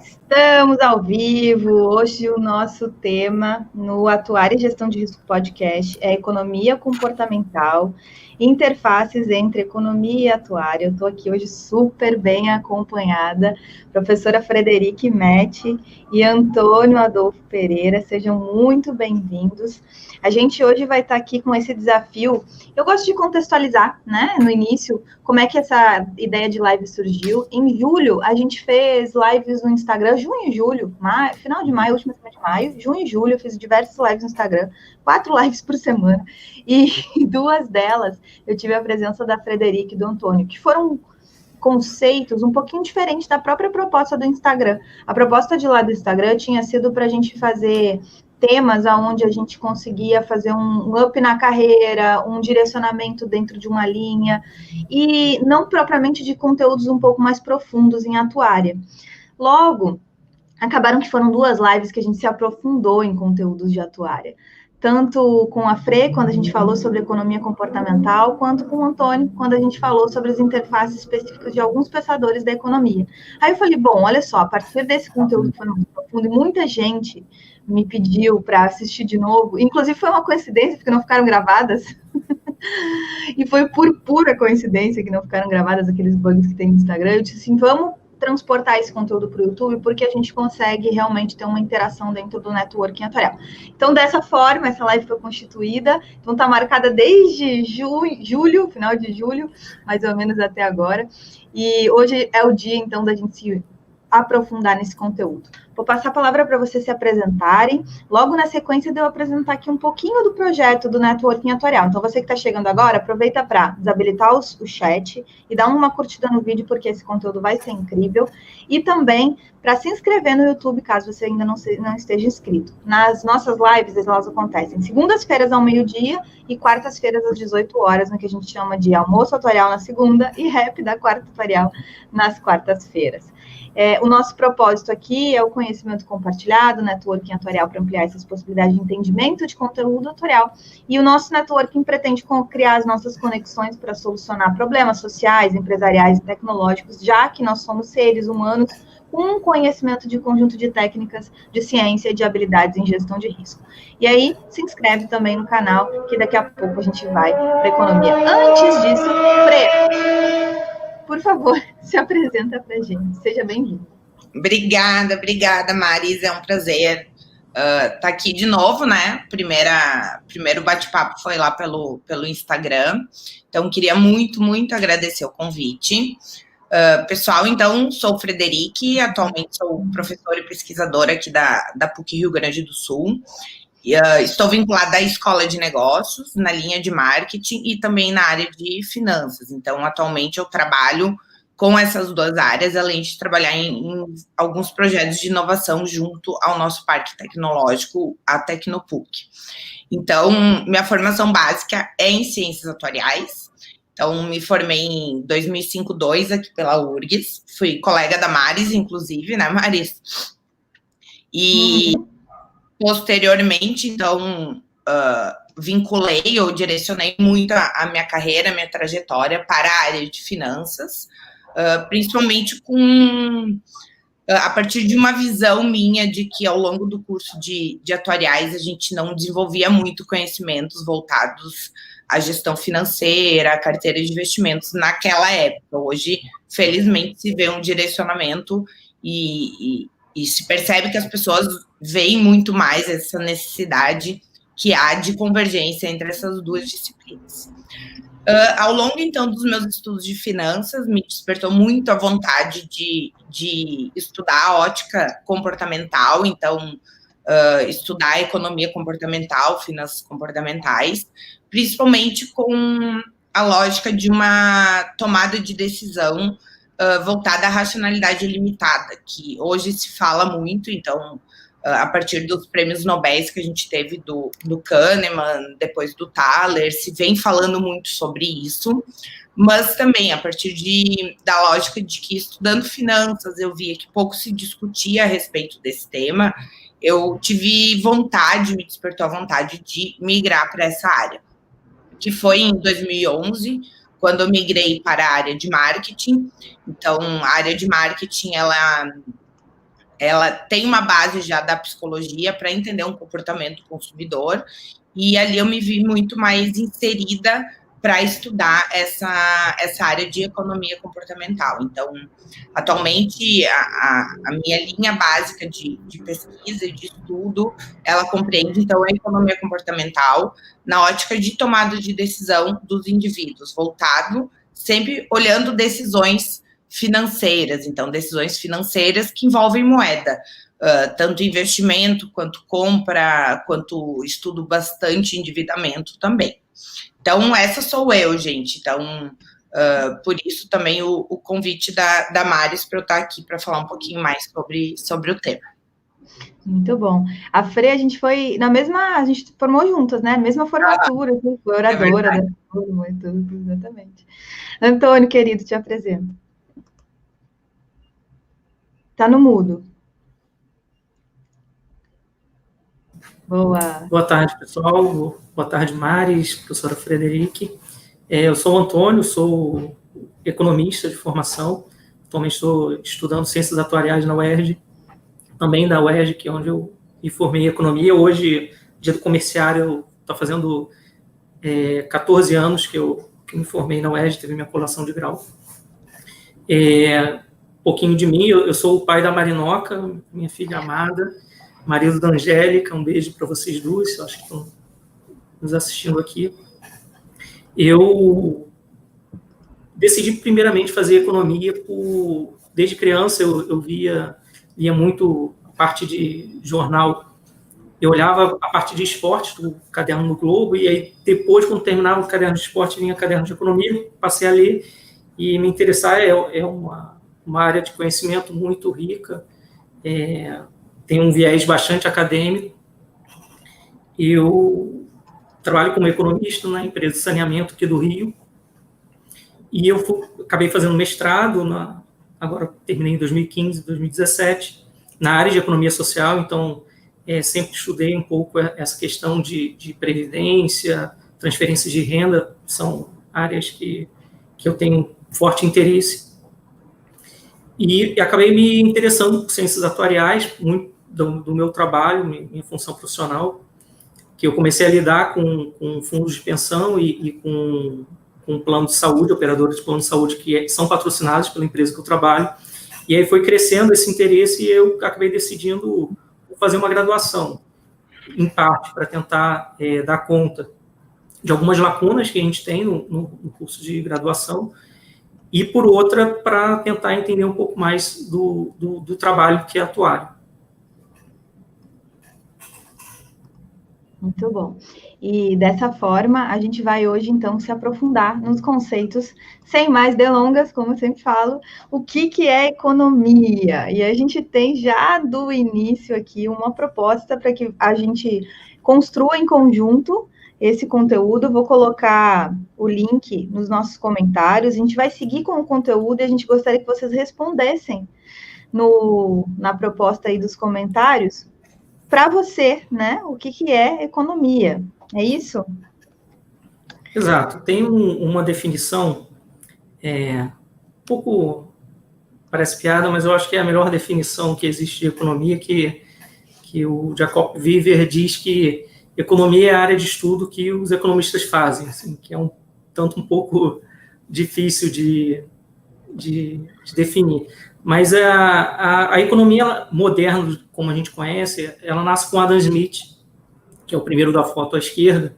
Estamos ao vivo. Hoje o nosso tema no Atuar e Gestão de Risco Podcast é economia comportamental, interfaces entre economia e atuária. Eu estou aqui hoje super bem acompanhada, professora Frederique Metti e Antônio Adolfo Pereira. Sejam muito bem-vindos. A gente hoje vai estar aqui com esse desafio. Eu gosto de contextualizar, né, no início, como é que essa ideia de live surgiu. Em julho, a gente fez lives no Instagram, junho e julho, final de maio, última semana de maio, junho e julho, eu fiz diversas lives no Instagram, 4 lives por semana, e 2 delas eu tive a presença da Frederique e do Antônio, que foram conceitos um pouquinho diferentes da própria proposta do Instagram. A proposta de lá do Instagram tinha sido para a gente fazer temas onde a gente conseguia fazer um up na carreira, um direcionamento dentro de uma linha, e não propriamente de conteúdos um pouco mais profundos em atuária. Logo, acabaram que foram 2 lives que a gente se aprofundou em conteúdos de atuária. Tanto com a Fre, quando a gente falou sobre economia comportamental, quanto com o Antônio, quando a gente falou sobre as interfaces específicas de alguns pensadores da economia. Aí eu falei, bom, olha só, a partir desse conteúdo que foi muito profundo, e muita gente me pediu para assistir de novo, inclusive foi uma coincidência, porque não ficaram gravadas, e foi por pura coincidência que não ficaram gravadas aqueles bugs que tem no Instagram. Eu disse assim, vamos transportar esse conteúdo para o YouTube, porque a gente consegue realmente ter uma interação dentro do networking atuarial. Então, dessa forma, essa live foi constituída, então está marcada desde julho, final de julho, mais ou menos até agora, e hoje é o dia, então, da gente se aprofundar nesse conteúdo. Vou passar a palavra para vocês se apresentarem, logo na sequência de eu apresentar aqui um pouquinho do projeto do Networking Atuarial. Então, você que está chegando agora, aproveita para desabilitar o chat e dar uma curtida no vídeo, porque esse conteúdo vai ser incrível. E também para se inscrever no YouTube, caso você ainda não esteja inscrito. Nas nossas lives, elas acontecem segundas-feiras ao meio-dia e quartas-feiras às 18 horas, no que a gente chama de almoço atuarial na segunda e rap da quarta atuarial nas quartas-feiras. O nosso propósito aqui é o conhecimento compartilhado, networking atuarial para ampliar essas possibilidades de entendimento de conteúdo atuarial. E o nosso networking pretende criar as nossas conexões para solucionar problemas sociais, empresariais e tecnológicos, já que nós somos seres humanos com um conhecimento de conjunto de técnicas de ciência e de habilidades em gestão de risco. E aí, se inscreve também no canal, que daqui a pouco a gente vai para a economia. Antes disso, por favor, se apresenta para a gente. Seja bem-vindo. Obrigada, Maris. É um prazer estar aqui de novo, né? Primeiro bate-papo foi lá pelo Instagram. Então, queria muito agradecer o convite. Pessoal, então, sou Frederique, atualmente sou professora e pesquisadora aqui da PUC Rio Grande do Sul. Estou vinculada à Escola de Negócios, na linha de marketing e também na área de finanças. Então, atualmente eu trabalho com essas 2 áreas, além de trabalhar em alguns projetos de inovação junto ao nosso parque tecnológico, a Tecnopuc. Então, minha formação básica é em ciências atuariais. Então, me formei em 2005-2 aqui pela URGS. Fui colega da Maris, inclusive, né, Maris? E posteriormente, então, vinculei ou direcionei muito a minha carreira, a minha trajetória para a área de finanças, principalmente a partir de uma visão minha de que ao longo do curso de atuariais a gente não desenvolvia muito conhecimentos voltados à gestão financeira, à carteira de investimentos naquela época. Hoje, felizmente, se vê um direcionamento e se percebe que as pessoas veem muito mais essa necessidade que há de convergência entre essas 2 disciplinas. Ao longo, então, dos meus estudos de finanças, me despertou muito a vontade de estudar a ótica comportamental, então, estudar a economia comportamental, finanças comportamentais, principalmente com a lógica de uma tomada de decisão voltada à racionalidade limitada, que hoje se fala muito, então, a partir dos prêmios Nobel que a gente teve do Kahneman, depois do Thaler, se vem falando muito sobre isso, mas também a partir da lógica de que estudando finanças eu via que pouco se discutia a respeito desse tema, eu tive vontade, me despertou a vontade de migrar para essa área, que foi em 2011, quando eu migrei para a área de marketing. Então, a área de marketing, ela ela tem uma base já da psicologia para entender um comportamento do consumidor, e ali eu me vi muito mais inserida para estudar essa área de economia comportamental. Então, atualmente, a minha linha básica de pesquisa e de estudo, ela compreende, então, a economia comportamental na ótica de tomada de decisão dos indivíduos, voltado sempre olhando decisões financeiras, então, decisões financeiras que envolvem moeda, tanto investimento, quanto compra, quanto estudo bastante endividamento também. Então, essa sou eu, gente. Então, por isso também o convite da Maris para eu estar aqui para falar um pouquinho mais sobre o tema. Muito bom. A Fre, a gente formou juntas, né? Mesma formatura, foi oradora da turma e tudo, exatamente. Antônio, querido, te apresento. Tá no mudo. Boa tarde, pessoal. Boa tarde, Maris, professora Frederique. Eu sou o Antônio, sou economista de formação. Atualmente estou estudando Ciências Atuariais na UERJ, também da UERJ, que é onde eu me formei em Economia. Hoje, dia do comerciário, eu estou fazendo 14 anos que eu me formei na UERJ, teve minha colação de grau. Um pouquinho de mim, eu sou o pai da Marinoca, minha filha amada, marido da Angélica, um beijo para vocês duas, eu acho que estão nos assistindo aqui. Eu decidi primeiramente fazer economia desde criança, eu lia muito a parte de jornal, eu olhava a parte de esporte do Caderno do Globo, e aí depois, quando terminava o Caderno de Esporte, vinha o Caderno de Economia, passei a ler, e me interessar é uma área de conhecimento muito rica, tem um viés bastante acadêmico. Eu trabalho como economista na empresa de saneamento aqui do Rio, e eu acabei fazendo mestrado, agora terminei em 2015, 2017, na área de economia social, então sempre estudei um pouco essa questão de previdência, transferências de renda, são áreas que eu tenho forte interesse. E acabei me interessando por ciências atuariais, muito do meu trabalho, minha função profissional, que eu comecei a lidar com fundos de pensão e com plano de saúde, operadores de plano de saúde que são patrocinados pela empresa que eu trabalho. E aí foi crescendo esse interesse e eu acabei decidindo fazer uma graduação, em parte, para tentar dar conta de algumas lacunas que a gente tem no curso de graduação, e, por outra, para tentar entender um pouco mais do trabalho que é atuário. Muito bom. E, dessa forma, a gente vai hoje, então, se aprofundar nos conceitos, sem mais delongas, como eu sempre falo, o que é economia. E a gente tem já do início aqui uma proposta para que a gente construa em conjunto esse conteúdo. Vou colocar o link nos nossos comentários. A gente vai seguir com o conteúdo e a gente gostaria que vocês respondessem na proposta aí dos comentários para você, né? O que é economia? É isso? Exato. Tem uma definição, um pouco parece piada, mas eu acho que é a melhor definição que existe de economia, que o Jacob Viver diz que economia é a área de estudo que os economistas fazem, assim, que é um pouco difícil de definir. Mas a economia moderna, como a gente conhece, ela nasce com Adam Smith, que é o primeiro da foto à esquerda.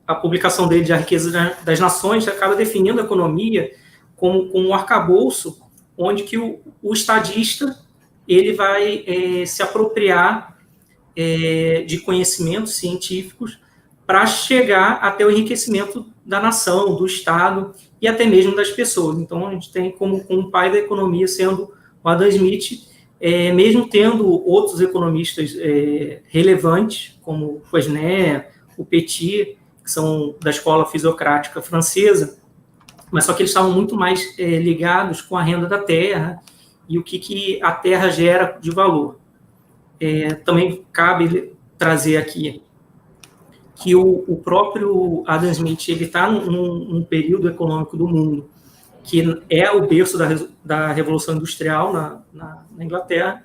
A publicação dele de A Riqueza das Nações acaba definindo a economia como um arcabouço onde que o estadista ele vai se apropriar de conhecimentos científicos para chegar até o enriquecimento da nação, do Estado e até mesmo das pessoas. Então, a gente tem como pai da economia sendo o Adam Smith, mesmo tendo outros economistas relevantes, como o Quesnay, o Petit, que são da escola fisiocrática francesa, mas só que eles estavam muito mais ligados com a renda da terra e o que a terra gera de valor. Também cabe trazer aqui que o próprio Adam Smith ele está num período econômico do mundo que é o berço da Revolução Industrial na Inglaterra.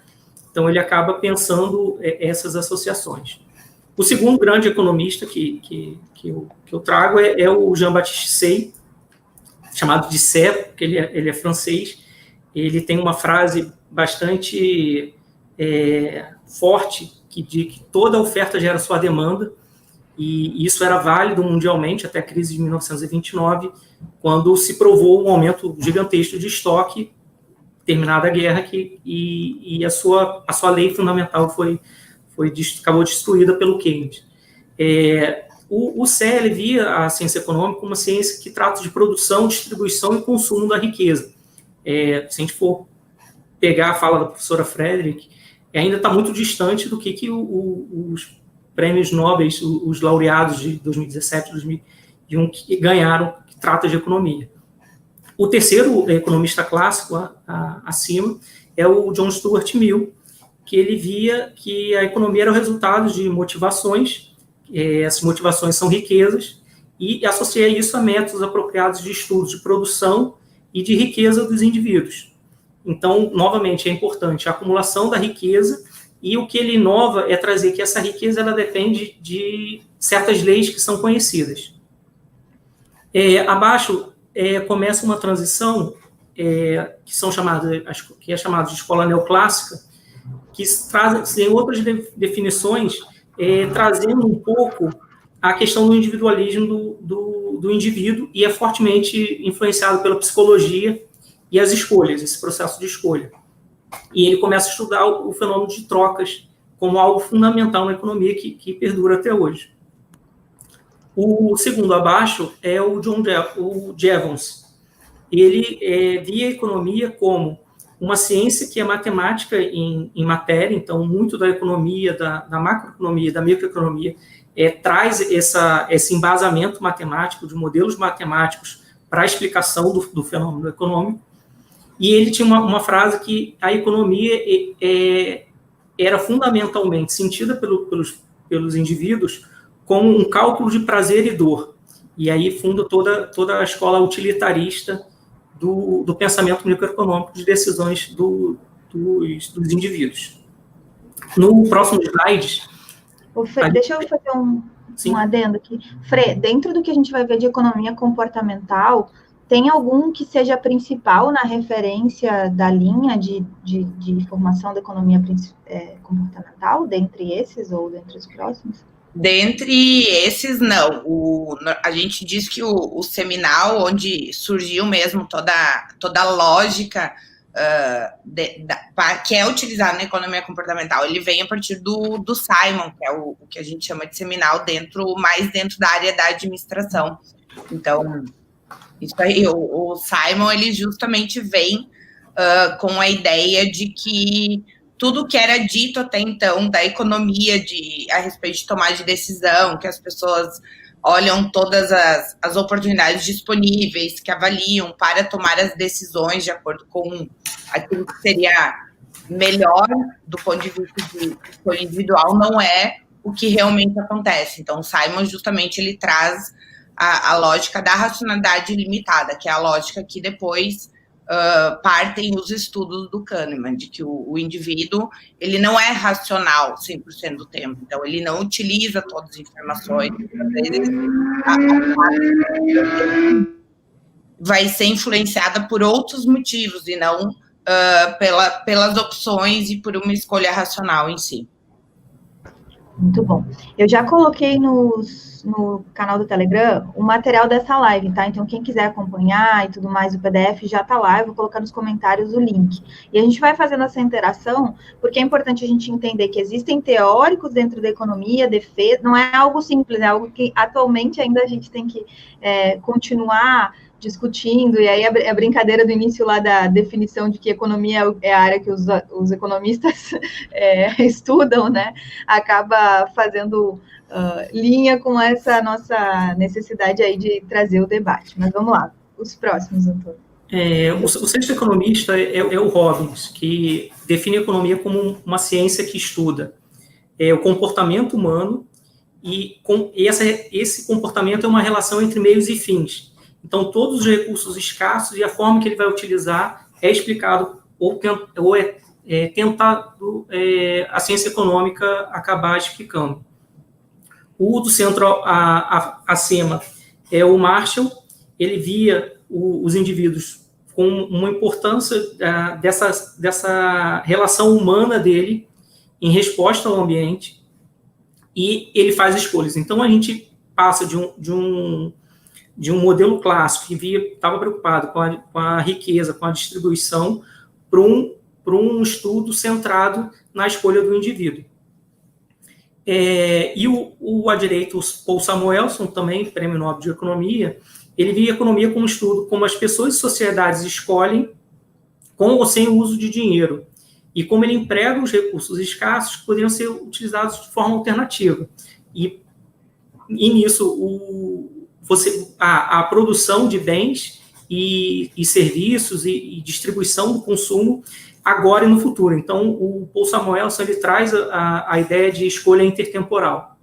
Então, ele acaba pensando essas associações. O segundo grande economista que eu trago é o Jean-Baptiste Say, chamado de Say, porque ele é francês. Ele tem uma frase bastante forte que diz que toda oferta gera sua demanda, e isso era válido mundialmente até a crise de 1929, quando se provou um aumento gigantesco de estoque, terminada a guerra, e a sua lei fundamental acabou destruída pelo Keynes. O CL via a ciência econômica como uma ciência que trata de produção, distribuição e consumo da riqueza. Se a gente for pegar a fala da professora Frederick, ainda está muito distante do que os prêmios Nobel, os laureados de 2017, 2001, que ganharam, que trata de economia. O terceiro economista clássico acima é o John Stuart Mill, que ele via que a economia era o resultado de motivações, essas motivações são riquezas, e associa isso a métodos apropriados de estudos de produção e de riqueza dos indivíduos. Então, novamente, é importante a acumulação da riqueza, e o que ele inova é trazer que essa riqueza ela depende de certas leis que são conhecidas. Abaixo começa uma transição que é chamada de escola neoclássica, que trazem outras definições, trazendo um pouco a questão do individualismo do indivíduo, e é fortemente influenciado pela psicologia e as escolhas, esse processo de escolha. E ele começa a estudar o fenômeno de trocas como algo fundamental na economia que perdura até hoje. O segundo abaixo é o Jevons. Ele via a economia como uma ciência que é matemática em matéria, então muito da economia, da macroeconomia, da microeconomia, traz esse embasamento matemático, de modelos matemáticos para a explicação do fenômeno econômico. E ele tinha uma frase que a economia era fundamentalmente sentida pelos indivíduos como um cálculo de prazer e dor. E aí funda toda a escola utilitarista do pensamento microeconômico de decisões dos indivíduos. No próximo slide... Deixa eu fazer um adendo aqui. Fre, dentro do que a gente vai ver de economia comportamental, tem algum que seja principal na referência da linha de formação da economia comportamental, dentre esses ou dentre os próximos? Dentre esses, não. A gente diz que o seminal, onde surgiu mesmo toda a lógica que é utilizada na economia comportamental, ele vem a partir do Simon, que é o que a gente chama de seminal, mais dentro da área da administração. Então, isso aí, o Simon, ele justamente vem com a ideia de que tudo que era dito até então da economia a respeito de tomar de decisão, que as pessoas olham todas as oportunidades disponíveis, que avaliam para tomar as decisões de acordo com aquilo que seria melhor do ponto de vista de escolha individual, não é o que realmente acontece. Então, o Simon, justamente, ele traz a lógica da racionalidade limitada, que é a lógica que depois partem os estudos do Kahneman, de que o indivíduo, ele não é racional 100% do tempo, então ele não utiliza todas as informações, às vezes vai ser influenciada por outros motivos e não pelas opções e por uma escolha racional em si. Muito bom. Eu já coloquei no canal do Telegram o material dessa live, tá? Então, quem quiser acompanhar e tudo mais, o PDF já tá lá, eu vou colocar nos comentários o link. E a gente vai fazendo essa interação, porque é importante a gente entender que existem teóricos dentro da economia, defesa, não é algo simples, é algo que atualmente ainda a gente tem que continuar discutindo, e aí a brincadeira do início lá da definição de que economia é a área que os economistas estudam, né, acaba fazendo linha com essa nossa necessidade aí de trazer o debate. Mas vamos lá, os próximos, Antônio. O sexto economista é o Robbins, que define a economia como uma ciência que estuda o comportamento humano, e esse comportamento é uma relação entre meios e fins. Então, todos os recursos escassos e a forma que ele vai utilizar é explicado ou é tentado a ciência econômica acabar explicando. O do centro acima é o Marshall. Ele via os indivíduos com uma importância dessa relação humana dele em resposta ao ambiente, e ele faz escolhas. Então, a gente passa de um modelo clássico que estava preocupado com a riqueza, com a distribuição, para um estudo centrado na escolha do indivíduo. E à direita, o Paul Samuelson, também prêmio Nobel de Economia, ele via a economia como um estudo como as pessoas e sociedades escolhem com ou sem o uso de dinheiro, e como ele emprega os recursos escassos que poderiam ser utilizados de forma alternativa. E nisso, a produção de bens e serviços e distribuição do consumo agora e no futuro. Então, o Paul Samuelson ele traz a ideia de escolha intertemporal.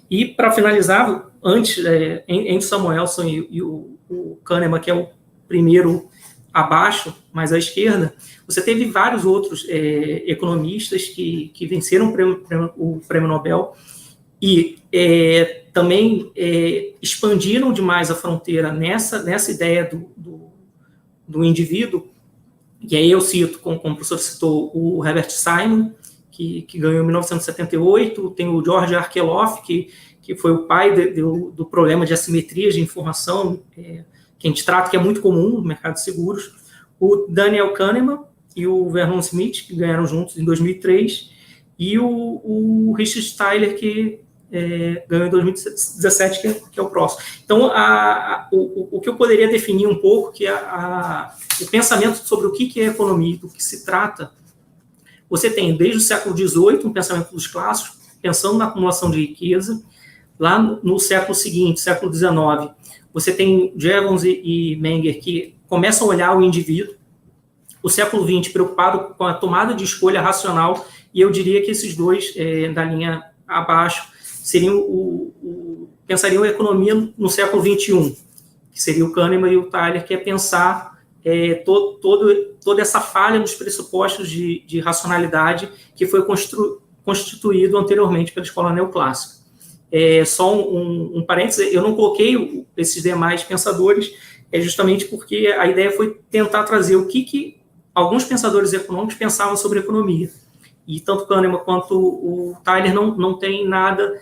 E, para finalizar, antes, entre Samuelson e o Kahneman, que é o primeiro abaixo, mais à esquerda, você teve vários outros economistas que venceram o prêmio Nobel e também expandiram demais a fronteira nessa ideia do indivíduo. E aí eu cito, como o professor citou, o Herbert Simon, que ganhou em 1978, tem o George Arkeloff, que foi o pai do problema de assimetrias de informação, que a gente trata, que é muito comum no mercado de seguros, o Daniel Kahneman e o Vernon Smith, que ganharam juntos em 2003, e o Richard Stahler, que ganhou em 2017, que é o próximo. Então, o que eu poderia definir um pouco, que o pensamento sobre o que é economia, do que se trata, você tem, desde o século XVIII, um pensamento dos clássicos, pensando na acumulação de riqueza. Lá no século seguinte, século XIX, você tem Jevons e Menger, que começam a olhar o indivíduo. O século XX, preocupado com a tomada de escolha racional, e eu diria que esses dois, da linha abaixo, pensariam a economia no século XXI, que seria o Kahneman e o Thaler, que é pensar toda essa falha nos pressupostos de racionalidade que foi constituído anteriormente pela escola neoclássica. Só um parênteses, eu não coloquei esses demais pensadores, justamente porque a ideia foi tentar trazer o que alguns pensadores econômicos pensavam sobre economia. E tanto Kahneman quanto o Thaler não tem nada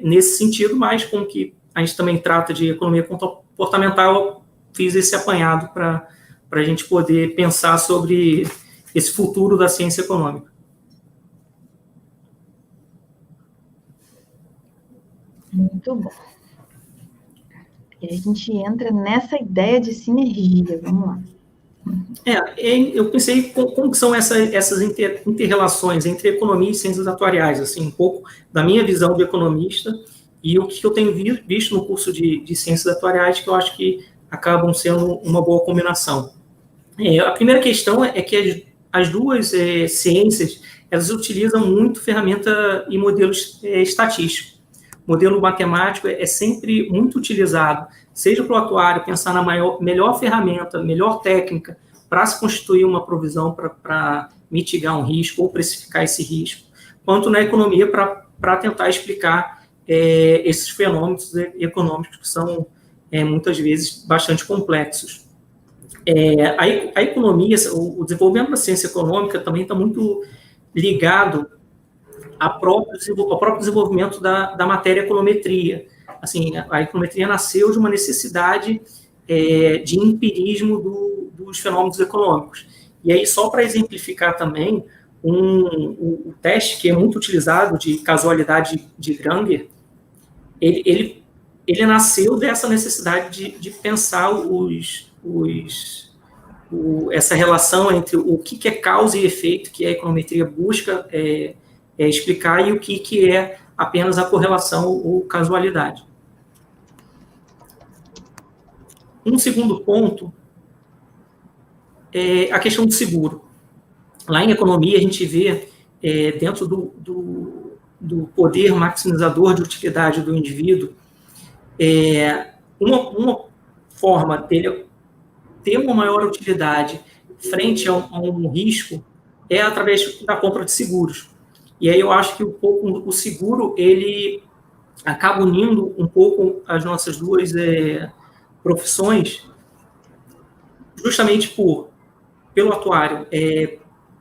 nesse sentido, mas como que a gente também trata de economia comportamental, eu fiz esse apanhado para a gente poder pensar sobre esse futuro da ciência econômica. Muito bom. E a gente entra nessa ideia de sinergia, vamos lá. Eu pensei como que são essas inter-relações entre economia e ciências atuariais, assim, um pouco da minha visão de economista e o que eu tenho visto no curso de ciências atuariais, que eu acho que acabam sendo uma boa combinação. A primeira questão é que as duas ciências, elas utilizam muito ferramenta e modelos estatísticos. O modelo matemático é sempre muito utilizado, seja para o atuário pensar na melhor ferramenta, melhor técnica para se constituir uma provisão para mitigar um risco ou precificar esse risco, quanto na economia para tentar explicar esses fenômenos econômicos que são muitas vezes bastante complexos. A economia, o desenvolvimento da ciência econômica também está muito ligado ao próprio desenvolvimento da matéria econometria. Assim, a econometria nasceu de uma necessidade de empirismo dos fenômenos econômicos. E aí, só para exemplificar também, o teste que é muito utilizado de casualidade de Granger, ele nasceu dessa necessidade de pensar essa relação entre o que é causa e efeito, que a econometria busca explicar, e o que é apenas a correlação ou casualidade. Um segundo ponto é a questão do seguro. Lá em economia, a gente vê, dentro do poder maximizador de utilidade do indivíduo, uma forma dele ter uma maior utilidade frente a um risco é através da compra de seguros. E aí eu acho que o seguro, ele acaba unindo um pouco as nossas duas profissões, justamente pelo atuário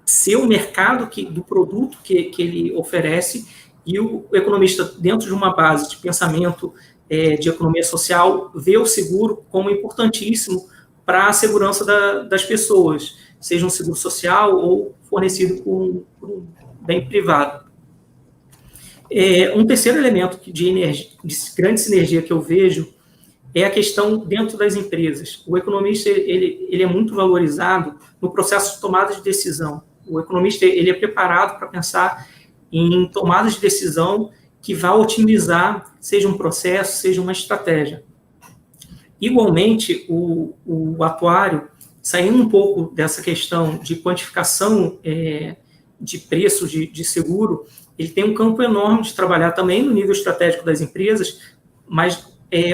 ser o mercado do produto que ele oferece, e o economista, dentro de uma base de pensamento de economia social, vê o seguro como importantíssimo para a segurança das pessoas, seja um seguro social ou fornecido por um bem privado. Um terceiro elemento de grande sinergia que eu vejo é a questão dentro das empresas. O economista ele é muito valorizado no processo de tomada de decisão. O economista ele é preparado para pensar em tomadas de decisão que vá otimizar, seja um processo, seja uma estratégia. Igualmente, o atuário, saindo um pouco dessa questão de quantificação de preço de seguro, ele tem um campo enorme de trabalhar também no nível estratégico das empresas, mas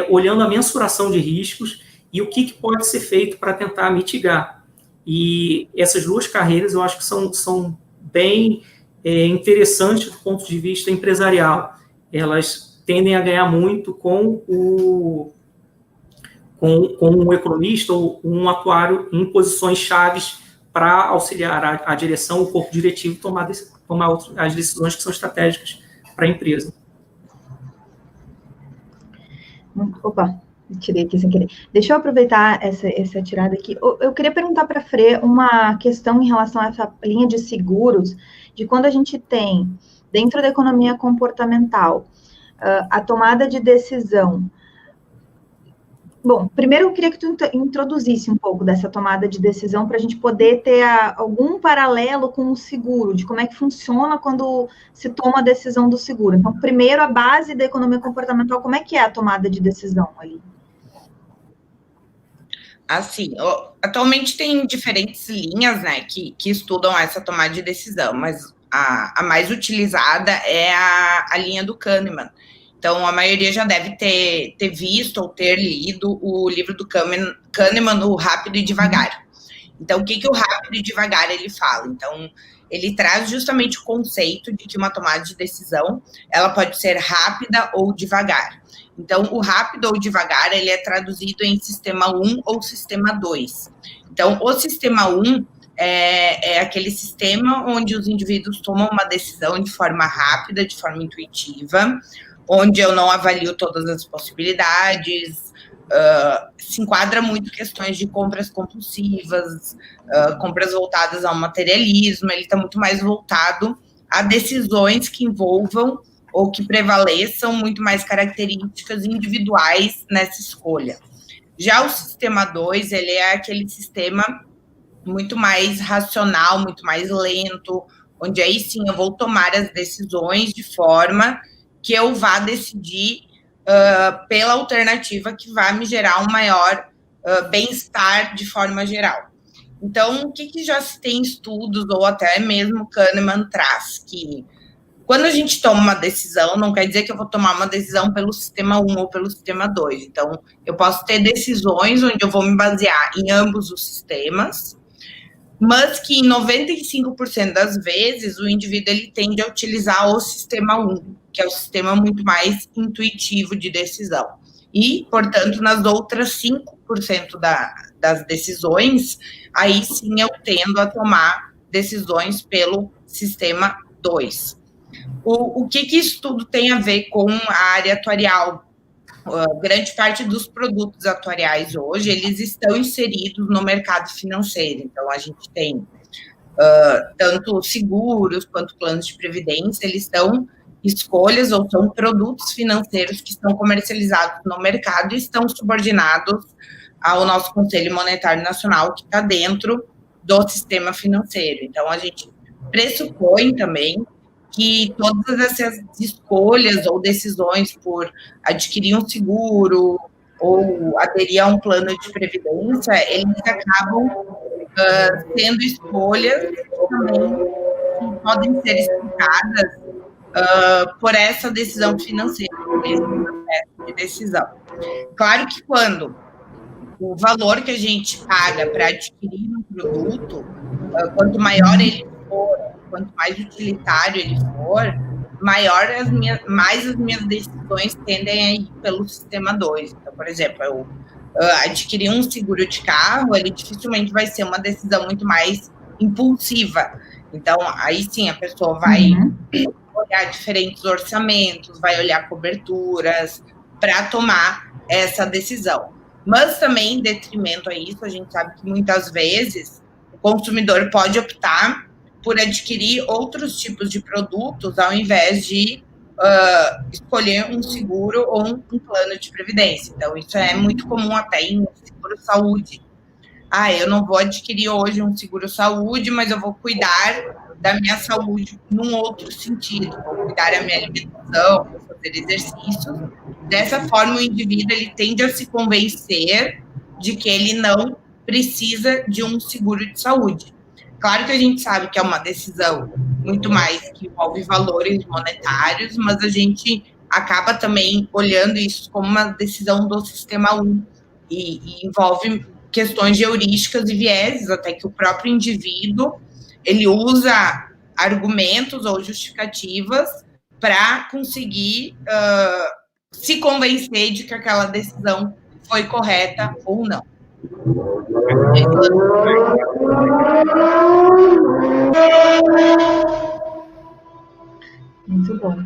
olhando a mensuração de riscos e o que pode ser feito para tentar mitigar. E essas duas carreiras eu acho que são bem interessantes do ponto de vista empresarial. Elas tendem a ganhar muito com um economista ou um atuário em posições chaves para auxiliar a direção, o corpo diretivo, tomar as decisões que são estratégicas para a empresa. Opa, tirei aqui sem querer. Deixa eu aproveitar essa tirada aqui. Eu queria perguntar para a Frê uma questão em relação a essa linha de seguros, de quando a gente tem, dentro da economia comportamental, a tomada de decisão. Bom, primeiro eu queria que tu introduzisse um pouco dessa tomada de decisão para a gente poder ter algum paralelo com o seguro, de como é que funciona quando se toma a decisão do seguro. Então, primeiro, a base da economia comportamental, como é que é a tomada de decisão ali? Assim, atualmente tem diferentes linhas, né, que estudam essa tomada de decisão, mas a mais utilizada é a linha do Kahneman. Então, a maioria já deve ter visto ou ter lido o livro do Kahneman, O Rápido e Devagar. Então, o que o Rápido e Devagar ele fala? Então, ele traz justamente o conceito de que uma tomada de decisão, ela pode ser rápida ou devagar. Então, o rápido ou devagar, ele é traduzido em sistema 1 ou sistema 2. Então, o sistema 1 é aquele sistema onde os indivíduos tomam uma decisão de forma rápida, de forma intuitiva, onde eu não avalio todas as possibilidades, se enquadra muito questões de compras compulsivas, compras voltadas ao materialismo, ele está muito mais voltado a decisões que envolvam ou que prevaleçam muito mais características individuais nessa escolha. Já o sistema 2, ele é aquele sistema muito mais racional, muito mais lento, onde aí sim eu vou tomar as decisões de forma que eu vá decidir pela alternativa que vai me gerar um maior bem-estar de forma geral. Então, o que já se tem estudos, ou até mesmo Kahneman traz, que quando a gente toma uma decisão, não quer dizer que eu vou tomar uma decisão pelo sistema 1 ou pelo sistema 2. Então, eu posso ter decisões onde eu vou me basear em ambos os sistemas, mas que em 95% das vezes o indivíduo ele tende a utilizar o sistema 1, que é o sistema muito mais intuitivo de decisão. E, portanto, nas outras 5% das decisões, aí sim eu tendo a tomar decisões pelo sistema 2. O que isso tudo tem a ver com a área atuarial? Grande parte dos produtos atuariais hoje, eles estão inseridos no mercado financeiro. Então, a gente tem tanto seguros quanto planos de previdência, eles são escolhas ou são produtos financeiros que estão comercializados no mercado e estão subordinados ao nosso Conselho Monetário Nacional, que está dentro do sistema financeiro. Então, a gente pressupõe também que todas essas escolhas ou decisões por adquirir um seguro ou aderir a um plano de previdência, eles acabam sendo escolhas também que podem ser explicadas por essa decisão financeira, por esse processo de decisão. Claro que quando o valor que a gente paga para adquirir um produto, quanto maior ele for, quanto mais utilitário ele for, mais as minhas decisões tendem a ir pelo sistema 2. Então, por exemplo, eu adquirir um seguro de carro, ele dificilmente vai ser uma decisão muito mais impulsiva. Então, aí sim, a pessoa vai olhar diferentes orçamentos, vai olhar coberturas para tomar essa decisão. Mas também, em detrimento a isso, a gente sabe que muitas vezes o consumidor pode optar por adquirir outros tipos de produtos ao invés de escolher um seguro ou um plano de previdência. Então, isso é muito comum até em seguro-saúde. Eu não vou adquirir hoje um seguro-saúde, mas eu vou cuidar da minha saúde num outro sentido. Vou cuidar da minha alimentação, vou fazer exercícios. Dessa forma, o indivíduo ele tende a se convencer de que ele não precisa de um seguro de saúde. Claro que a gente sabe que é uma decisão muito mais que envolve valores monetários, mas a gente acaba também olhando isso como uma decisão do sistema 1 e envolve questões de heurísticas e vieses, até que o próprio indivíduo ele usa argumentos ou justificativas para conseguir se convencer de que aquela decisão foi correta ou não. Muito bom.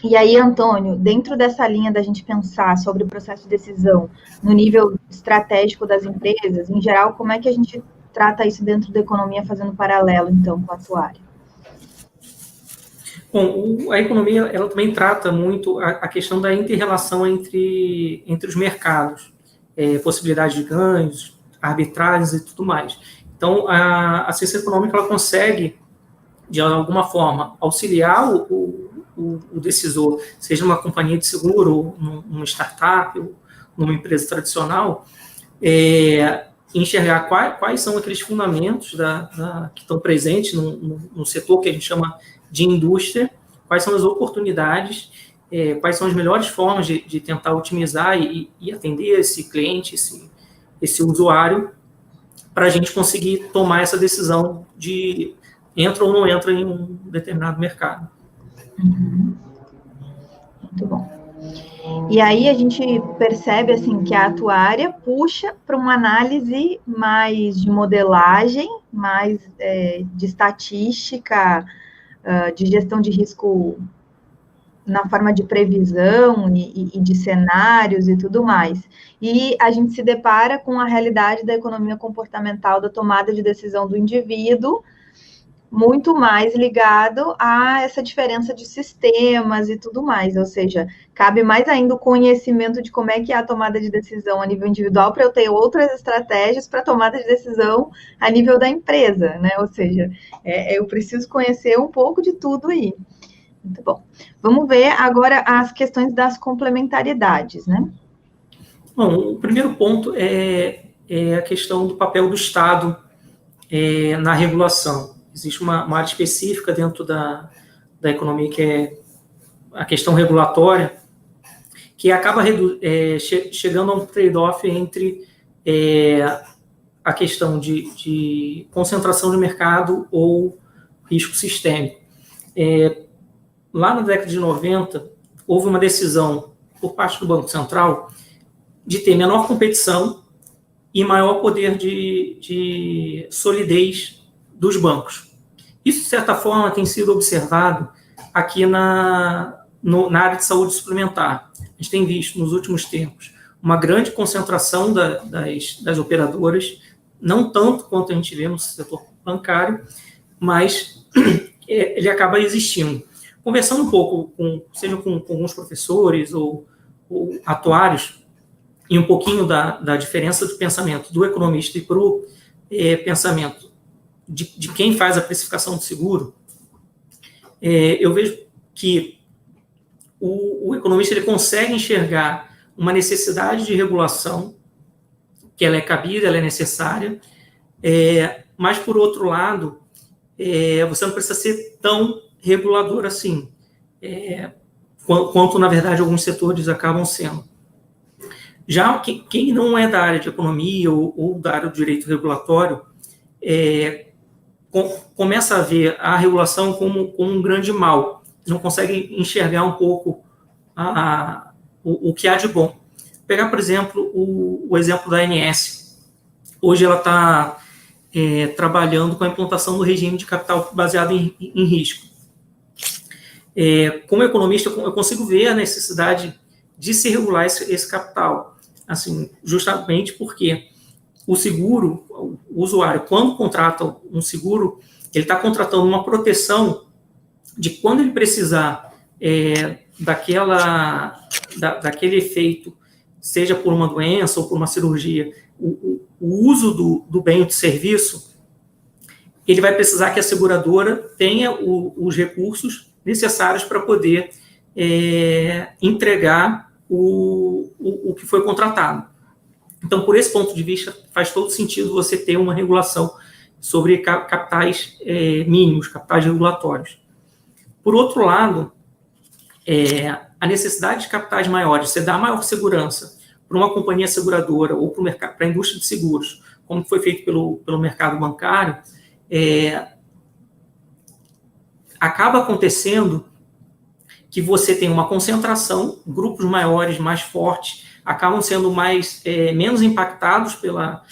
E aí, Antônio, dentro dessa linha da gente pensar sobre o processo de decisão no nível estratégico das empresas, em geral, como é que a gente trata isso dentro da economia, fazendo paralelo, então, com a atuária? Bom, a economia ela também trata muito a questão da inter-relação entre os mercados, possibilidade de ganhos, arbitragens e tudo mais. Então, a ciência econômica ela consegue, de alguma forma, auxiliar o decisor, seja uma companhia de seguro, numa startup, ou numa empresa tradicional, enxergar quais são aqueles fundamentos que estão presentes no setor que a gente chama de indústria, quais são as oportunidades, quais são as melhores formas de tentar otimizar e atender esse cliente, esse usuário, para a gente conseguir tomar essa decisão de entra ou não entra em um determinado mercado. Muito bom. E aí a gente percebe assim que a atuária puxa para uma análise mais de modelagem, mais de estatística, de gestão de risco na forma de previsão e de cenários e tudo mais. E a gente se depara com a realidade da economia comportamental, da tomada de decisão do indivíduo, muito mais ligado a essa diferença de sistemas e tudo mais, ou seja, cabe mais ainda o conhecimento de como é que é a tomada de decisão a nível individual para eu ter outras estratégias para tomada de decisão a nível da empresa, né? Ou seja, eu preciso conhecer um pouco de tudo aí. Muito bom. Vamos ver agora as questões das complementaridades, né? Bom, o primeiro ponto é a questão do papel do Estado na regulação. Existe uma área específica dentro da economia, que é a questão regulatória, que acaba chegando a um trade-off entre a questão de concentração de mercado ou risco sistêmico. Lá na década de 90, houve uma decisão por parte do Banco Central de ter menor competição e maior poder de solidez dos bancos. Isso, de certa forma, tem sido observado aqui na área de saúde suplementar. A gente tem visto, nos últimos tempos, uma grande concentração das operadoras, não tanto quanto a gente vê no setor bancário, mas ele acaba existindo. Conversando um pouco, seja com alguns professores ou atuários, e um pouquinho da diferença do pensamento do economista e para o pensamento de quem faz a precificação do seguro, eu vejo que o economista ele consegue enxergar uma necessidade de regulação, que ela é cabida, ela é necessária, mas, por outro lado, você não precisa ser tão regulador assim, quanto, na verdade, alguns setores acabam sendo. Já quem não é da área de economia ou da área do direito regulatório, começa a ver a regulação como um grande mal, não consegue enxergar um pouco o que há de bom. Vou pegar, por exemplo, o exemplo da ANS. Hoje ela está trabalhando com a implantação do regime de capital baseado em risco. Como economista, eu consigo ver a necessidade de se regular esse capital, assim, justamente porque o seguro, o usuário, quando contrata um seguro, ele está contratando uma proteção de quando ele precisar daquele efeito, seja por uma doença ou por uma cirurgia, o uso do bem ou do serviço, ele vai precisar que a seguradora tenha os recursos necessários para poder entregar o que foi contratado. Então, por esse ponto de vista, faz todo sentido você ter uma regulação sobre capitais mínimos, capitais regulatórios. Por outro lado, a necessidade de capitais maiores, você dá maior segurança para uma companhia seguradora ou para a indústria de seguros, como foi feito pelo mercado bancário, acaba acontecendo que você tem uma concentração, grupos maiores, mais fortes, acabam sendo menos impactados por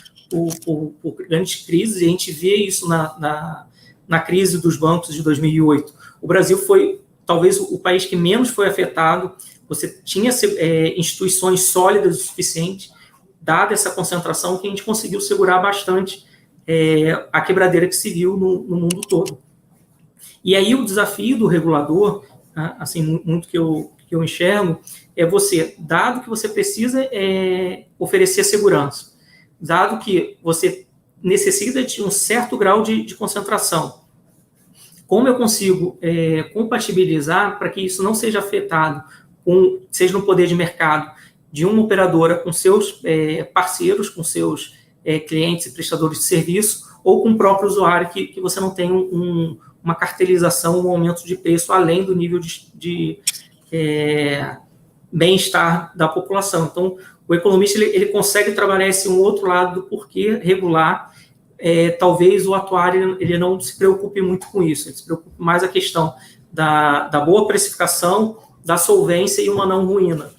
grandes crises, e a gente vê isso na crise dos bancos de 2008. O Brasil foi, talvez, o país que menos foi afetado. Você tinha instituições sólidas o suficiente, dada essa concentração, que a gente conseguiu segurar bastante a quebradeira que se viu no mundo todo. E aí o desafio do regulador, assim, muito que eu enxergo, é você, dado que você precisa oferecer segurança, dado que você necessita de um certo grau de concentração, como eu consigo compatibilizar para que isso não seja afetado, seja no poder de mercado de uma operadora com seus parceiros, com seus clientes e prestadores de serviço, ou com o próprio usuário, que você não tem uma cartelização, um aumento de preço além do nível de bem-estar da população. Então, o economista ele consegue trabalhar esse outro lado do porquê regular. Talvez o atuário ele não se preocupe muito com isso, ele se preocupe mais a questão da boa precificação, da solvência e uma não ruína.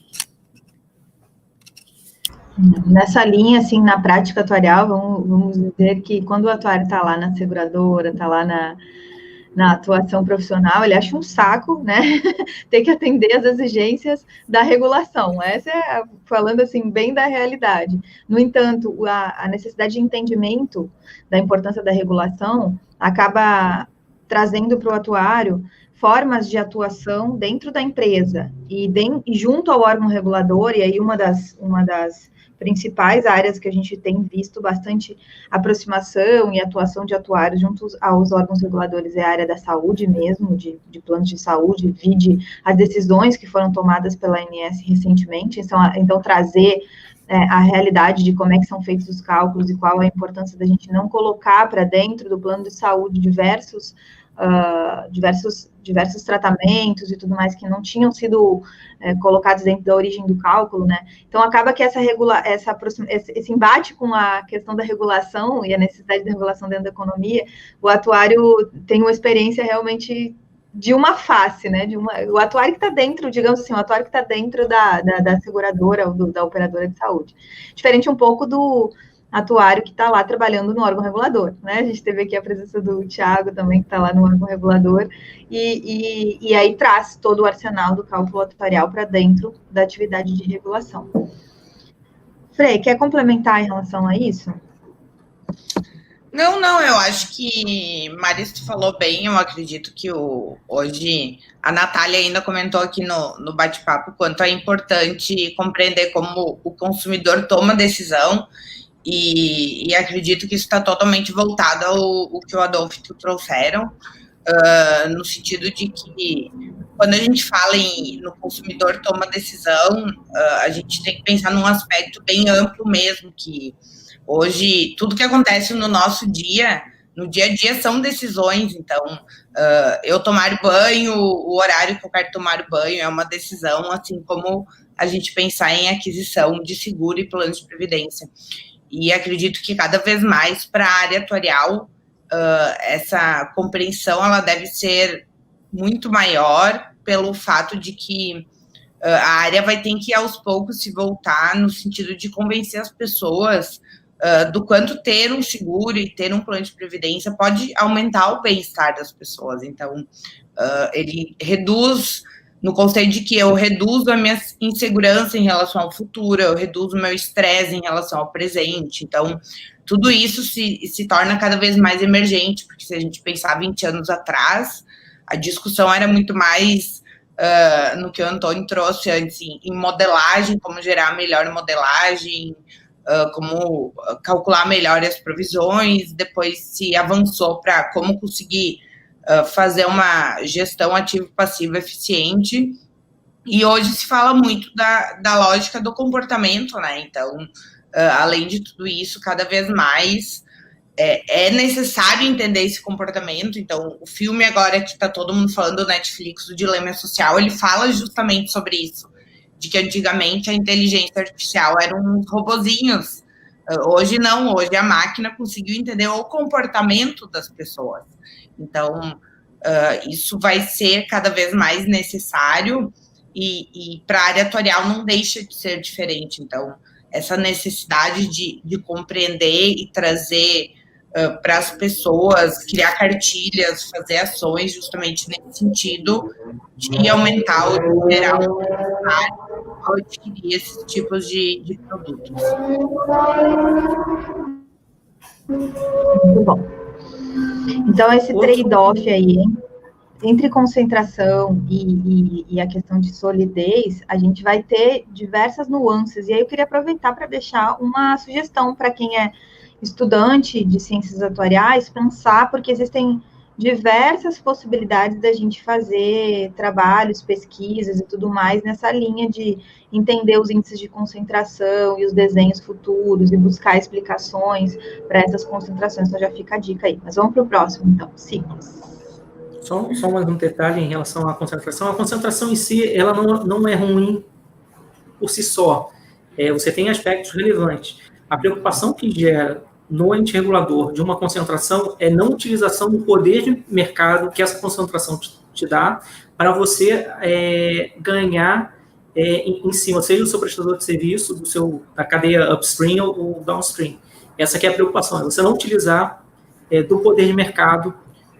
Nessa linha, assim, na prática atuarial, vamos dizer que quando o atuário está lá na seguradora, está lá na atuação profissional, ele acha um saco, né, ter que atender as exigências da regulação. Essa falando, assim, bem da realidade. No entanto, a necessidade de entendimento da importância da regulação acaba trazendo para o atuário formas de atuação dentro da empresa e junto ao órgão regulador, e aí uma das principais áreas que a gente tem visto bastante aproximação e atuação de atuários junto aos órgãos reguladores é a área da saúde mesmo, de planos de saúde, vide as decisões que foram tomadas pela ANS recentemente, então trazer a realidade de como é que são feitos os cálculos e qual a importância da gente não colocar para dentro do plano de saúde diversos tratamentos e tudo mais que não tinham sido colocados dentro da origem do cálculo, né? Então, acaba que esse embate com a questão da regulação e a necessidade da regulação dentro da economia, o atuário tem uma experiência realmente de uma face, né? O atuário que está dentro, digamos assim, o atuário que está dentro da seguradora ou da operadora de saúde. Diferente um pouco do atuário que está lá trabalhando no órgão regulador, né? A gente teve aqui a presença do Thiago também, que está lá no órgão regulador, e aí traz todo o arsenal do cálculo atuarial para dentro da atividade de regulação. Frei, quer complementar em relação a isso? Não, eu acho que Maris falou bem, eu acredito que hoje a Natália ainda comentou aqui no bate-papo quanto é importante compreender como o consumidor toma decisão. E acredito que isso está totalmente voltado ao que o Adolfo e o trouxeram, no sentido de que quando a gente fala no consumidor toma decisão, a gente tem que pensar num aspecto bem amplo mesmo, que hoje tudo que acontece no nosso dia no dia a dia são decisões. Então, eu tomar banho, o horário que eu quero tomar banho é uma decisão, assim como a gente pensar em aquisição de seguro e plano de previdência. E acredito que cada vez mais para a área atuarial, essa compreensão ela deve ser muito maior pelo fato de que a área vai ter que, aos poucos, se voltar no sentido de convencer as pessoas do quanto ter um seguro e ter um plano de previdência pode aumentar o bem-estar das pessoas. Então, ele reduz, no conceito de que eu reduzo a minha insegurança em relação ao futuro, eu reduzo o meu estresse em relação ao presente. Então, tudo isso se torna cada vez mais emergente, porque se a gente pensar 20 anos atrás, a discussão era muito mais no que o Antônio trouxe antes, em modelagem, como gerar melhor modelagem, como calcular melhor as provisões, depois se avançou para como conseguir fazer uma gestão ativo-passiva eficiente, e hoje se fala muito da lógica do comportamento, né? Então, além de tudo isso, cada vez mais é necessário entender esse comportamento. Então, o filme agora que está todo mundo falando do Netflix, o Dilema Social, ele fala justamente sobre isso, de que antigamente a inteligência artificial eram uns robozinhos. Hoje não, hoje a máquina conseguiu entender o comportamento das pessoas. Então, isso vai ser cada vez mais necessário, e para a área atuarial não deixa de ser diferente. Então, essa necessidade de compreender e trazer para as pessoas, criar cartilhas, fazer ações justamente nesse sentido de aumentar o geral ao adquirir esses tipos de produtos. Muito bom. Então, esse trade-off aí, entre concentração e a questão de solidez, a gente vai ter diversas nuances. E aí eu queria aproveitar para deixar uma sugestão para quem é estudante de ciências atuariais, pensar, porque existem diversas possibilidades da gente fazer trabalhos, pesquisas e tudo mais nessa linha de entender os índices de concentração e os desenhos futuros e buscar explicações para essas concentrações. Então já fica a dica aí. Mas vamos para o próximo, então. Ciclos. Só mais um detalhe em relação à concentração. A concentração em si, ela não é ruim por si só. Você tem aspectos relevantes. A preocupação que gera no ente regulador de uma concentração é não utilização do poder de mercado que essa concentração te dá para você ganhar em cima, seja do seu prestador de serviço, da cadeia upstream ou downstream. Essa aqui é a preocupação, é você não utilizar do poder de mercado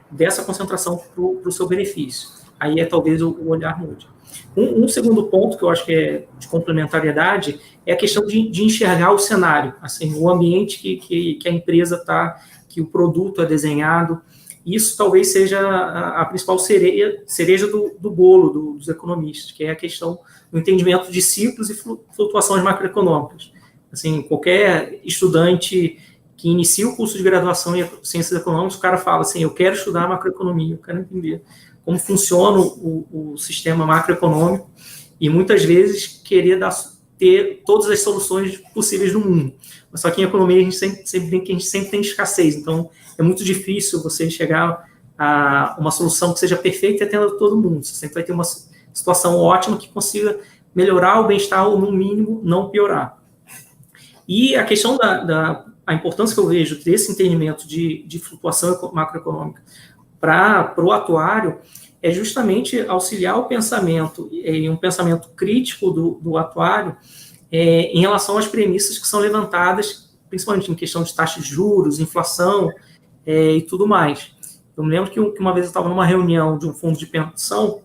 dessa concentração para o seu benefício. Aí talvez o olhar mude. Um segundo ponto que eu acho que é de complementariedade é a questão de enxergar o cenário, assim, o ambiente que a empresa está, que o produto é desenhado. Isso talvez seja a principal cereja do bolo dos economistas, que é a questão do entendimento de ciclos e flutuações macroeconômicas. Assim, qualquer estudante que inicia o curso de graduação em ciências econômicas, o cara fala assim, eu quero estudar macroeconomia, eu quero entender como funciona o sistema macroeconômico e muitas vezes querer ter todas as soluções possíveis do mundo. Mas só que em economia a gente sempre tem escassez, então é muito difícil você chegar a uma solução que seja perfeita e atenda todo mundo. Você sempre vai ter uma situação ótima que consiga melhorar o bem-estar ou, no mínimo, não piorar. E a questão a importância que eu vejo desse entendimento de flutuação macroeconômica para o atuário é justamente auxiliar o pensamento, um pensamento crítico do atuário em relação às premissas que são levantadas, principalmente em questão de taxas de juros, inflação e tudo mais. Eu me lembro que uma vez eu estava numa reunião de um fundo de pensão,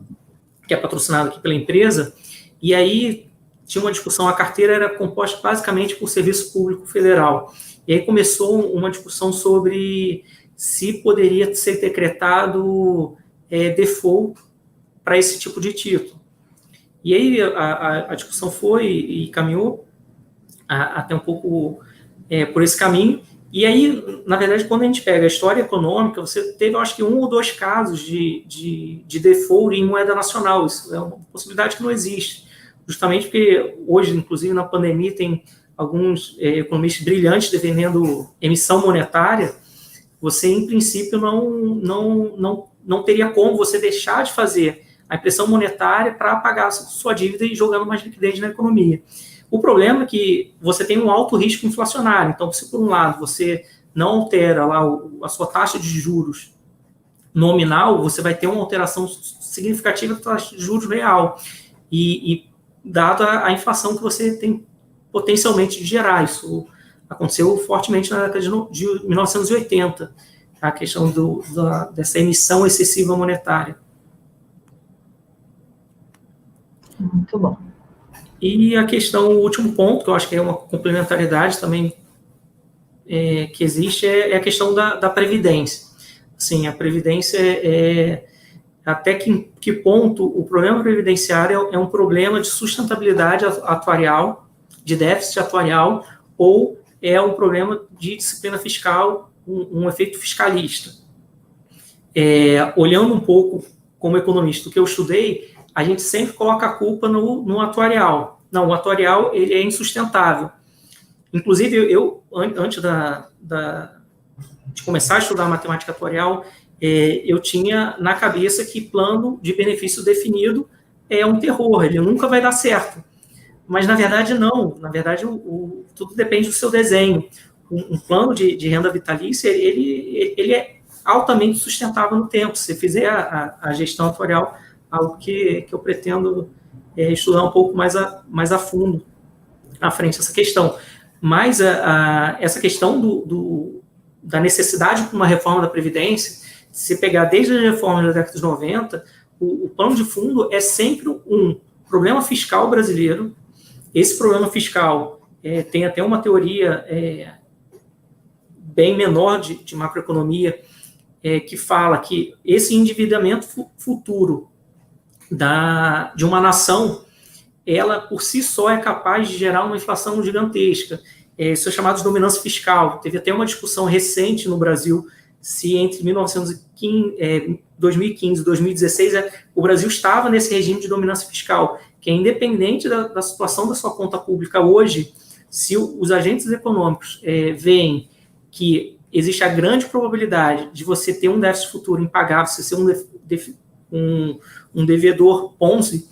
que é patrocinado aqui pela empresa, e aí tinha uma discussão, a carteira era composta basicamente por serviço público federal. E aí começou uma discussão sobre se poderia ser decretado default para esse tipo de título. E aí a discussão foi e caminhou até um pouco por esse caminho. E aí, na verdade, quando a gente pega a história econômica, você teve, eu acho que, 1 ou 2 casos de default em moeda nacional. Isso é uma possibilidade que não existe. Justamente porque hoje, inclusive, na pandemia, tem alguns economistas brilhantes defendendo emissão monetária você, em princípio, não teria como você deixar de fazer a impressão monetária para pagar a sua dívida e jogando mais liquidez na economia. O problema é que você tem um alto risco inflacionário. Então, se por um lado você não altera lá a sua taxa de juros nominal, você vai ter uma alteração significativa da taxa de juros real. E dada a inflação que você tem potencialmente de gerar. Isso aconteceu fortemente na década de 1980, a questão dessa emissão excessiva monetária. Muito bom. E a questão, o último ponto, que eu acho que é uma complementariedade também que existe, é a questão da previdência. Assim, a previdência até que ponto o problema previdenciário é um problema de sustentabilidade atuarial, de déficit atuarial, ou é um problema de disciplina fiscal, um efeito fiscalista. Olhando um pouco como economista, o que eu estudei, a gente sempre coloca a culpa no atuarial. Não, o atuarial ele é insustentável. Inclusive, eu antes de começar a estudar matemática atuarial, eu tinha na cabeça que plano de benefício definido é um terror, ele nunca vai dar certo. Mas, na verdade, não. Na verdade, tudo depende do seu desenho. Um plano de renda vitalícia, ele é altamente sustentável no tempo. Se você fizer a gestão atuarial, algo que eu pretendo estudar um pouco mais a fundo à frente dessa questão. Mas essa questão da necessidade de uma reforma da Previdência, se você pegar desde a reforma da década de 90, o plano de fundo é sempre um problema fiscal brasileiro. Esse problema fiscal tem até uma teoria bem menor de macroeconomia que fala que esse endividamento futuro de uma nação, ela por si só é capaz de gerar uma inflação gigantesca. Isso é chamado de dominância fiscal. Teve até uma discussão recente no Brasil se entre 2015 e 2016 o Brasil estava nesse regime de dominância fiscal, que é independente da situação da sua conta pública hoje, se os agentes econômicos veem que existe a grande probabilidade de você ter um déficit futuro impagável, você ser um devedor Ponzi,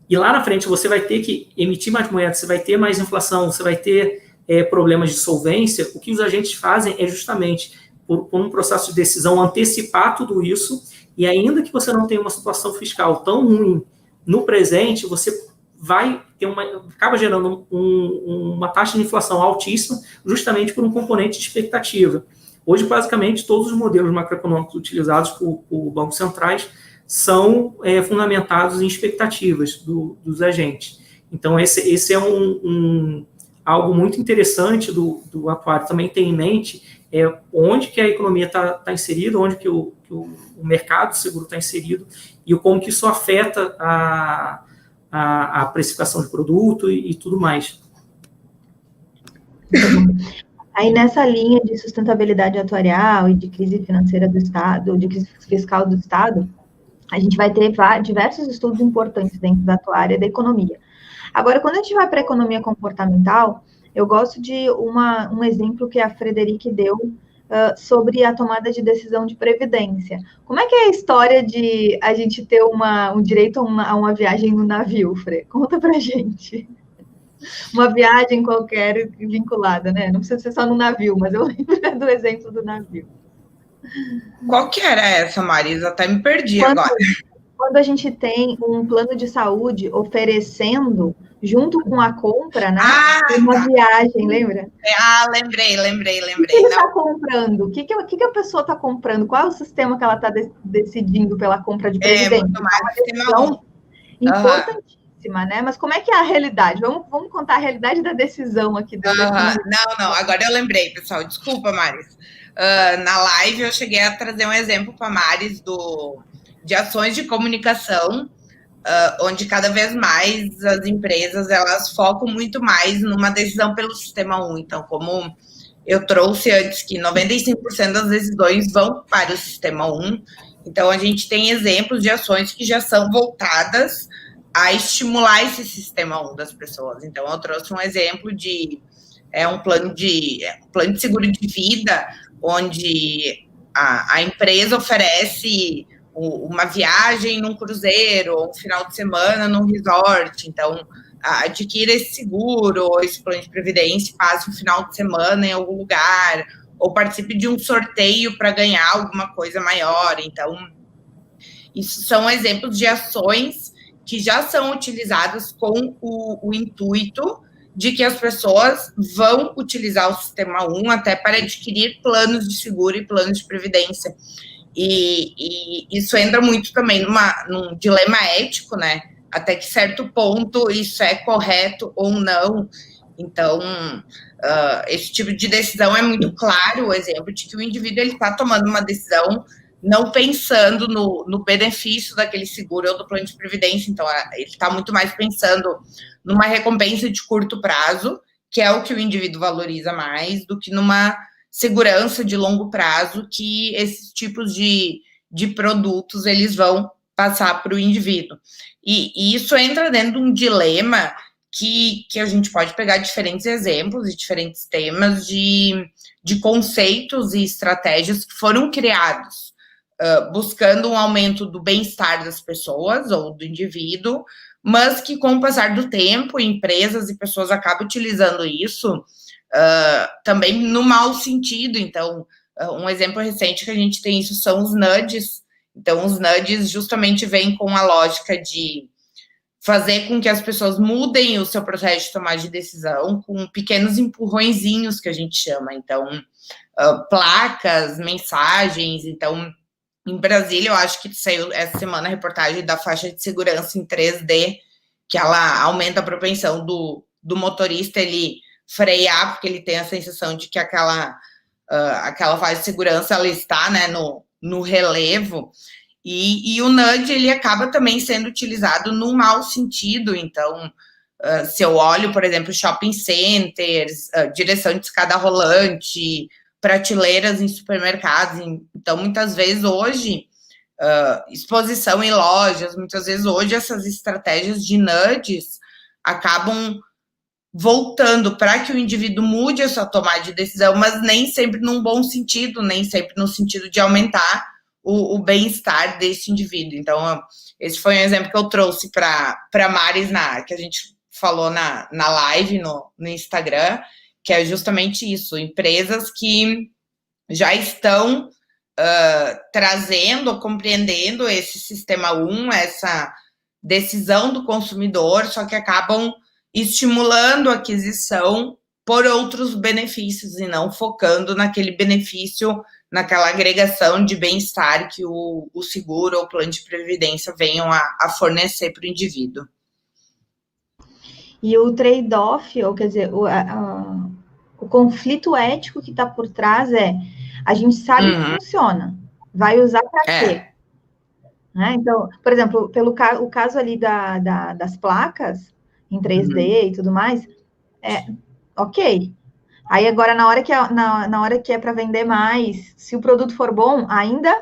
e lá na frente você vai ter que emitir mais moedas, você vai ter mais inflação, você vai ter problemas de solvência. O que os agentes fazem é justamente, por um processo de decisão, antecipar tudo isso, e ainda que você não tenha uma situação fiscal tão ruim no presente, você vai ter acaba gerando uma taxa de inflação altíssima, justamente por um componente de expectativa. Hoje, basicamente, todos os modelos macroeconômicos utilizados por bancos centrais são fundamentados em expectativas dos agentes. Então, esse é algo muito interessante do atuário também ter em mente onde que a economia está inserida, onde que o mercado seguro está inserido e como que isso afeta a precificação de produto e tudo mais. Aí, nessa linha de sustentabilidade atuarial e de crise financeira do Estado, de crise fiscal do Estado, a gente vai ter diversos estudos importantes dentro da tua área da economia. Agora, quando a gente vai para a economia comportamental, eu gosto de um exemplo que a Frederic deu sobre a tomada de decisão de previdência. Como é que é a história de a gente ter um direito a uma viagem no navio, Fre? Conta pra gente. Uma viagem qualquer vinculada, né? Não precisa ser só no navio, mas eu lembro do exemplo do navio. Qual que era essa, Marisa? Até me perdi agora. Quando a gente tem um plano de saúde oferecendo, junto com a compra, né? Uma viagem, lembra? Lembrei. O que ele está comprando? O que a pessoa está comprando? Qual é o sistema que ela está decidindo pela compra de previdência? Muito mais uma decisão importantíssima, né? Mas como é que é a realidade? Vamos contar a realidade da decisão aqui. Não, agora eu lembrei, pessoal. Desculpa, Maris. Na live eu cheguei a trazer um exemplo para a Maris de ações de comunicação, onde cada vez mais as empresas elas focam muito mais numa decisão pelo Sistema 1. Então, como eu trouxe antes que 95% das decisões vão para o Sistema 1, então a gente tem exemplos de ações que já são voltadas a estimular esse Sistema 1 das pessoas. Então, eu trouxe um exemplo de um plano de seguro de vida, onde a empresa oferece uma viagem num cruzeiro, ou um final de semana num resort, então adquira esse seguro, ou esse plano de previdência, passe um final de semana em algum lugar, ou participe de um sorteio para ganhar alguma coisa maior. Então, isso são exemplos de ações que já são utilizadas com o intuito de que as pessoas vão utilizar o Sistema 1 até para adquirir planos de seguro e planos de previdência. E isso entra muito também num dilema ético, né? Até que certo ponto isso é correto ou não. Então, esse tipo de decisão é muito claro o exemplo de que o indivíduo está tomando uma decisão não pensando no benefício daquele seguro ou do plano de previdência. Então, ele está muito mais pensando numa recompensa de curto prazo, que é o que o indivíduo valoriza mais, do que numa segurança de longo prazo, que esses tipos de produtos eles vão passar para o indivíduo. E isso entra dentro de um dilema que a gente pode pegar diferentes exemplos e diferentes temas de conceitos e estratégias que foram criados buscando um aumento do bem-estar das pessoas ou do indivíduo, mas que com o passar do tempo, empresas e pessoas acabam utilizando isso também no mau sentido. Então, um exemplo recente que a gente tem isso são os nudges. Então, os nudges justamente vêm com a lógica de fazer com que as pessoas mudem o seu processo de tomar de decisão com pequenos empurrõezinhos, que a gente chama. Então, placas, mensagens. Então, em Brasília, eu acho que saiu essa semana a reportagem da faixa de segurança em 3D, que ela aumenta a propensão do motorista ele frear, porque ele tem a sensação de que aquela faixa de segurança ela está, né, no relevo. E o nudge, ele acaba também sendo utilizado no mau sentido. Então, se eu olho, por exemplo, shopping centers, direção de escada rolante, prateleiras em supermercados. Então, muitas vezes hoje, exposição em lojas, muitas vezes hoje essas estratégias de nudges acabam voltando para que o indivíduo mude a sua tomada de decisão, mas nem sempre num bom sentido, nem sempre no sentido de aumentar o bem-estar desse indivíduo. Então, esse foi um exemplo que eu trouxe para Maris, que a gente falou na live no Instagram, que é justamente isso, empresas que já estão trazendo, compreendendo esse Sistema 1, essa decisão do consumidor, só que acabam estimulando a aquisição por outros benefícios e não focando naquele benefício, naquela agregação de bem-estar que o seguro ou o plano de previdência venham a fornecer para o indivíduo. E o trade-off, ou quer dizer, o conflito ético que está por trás a gente sabe que funciona, vai usar para quê? Né? Então, por exemplo, o caso ali das placas em 3D e tudo mais, ok. Aí agora, na hora que é para vender mais, se o produto for bom, ainda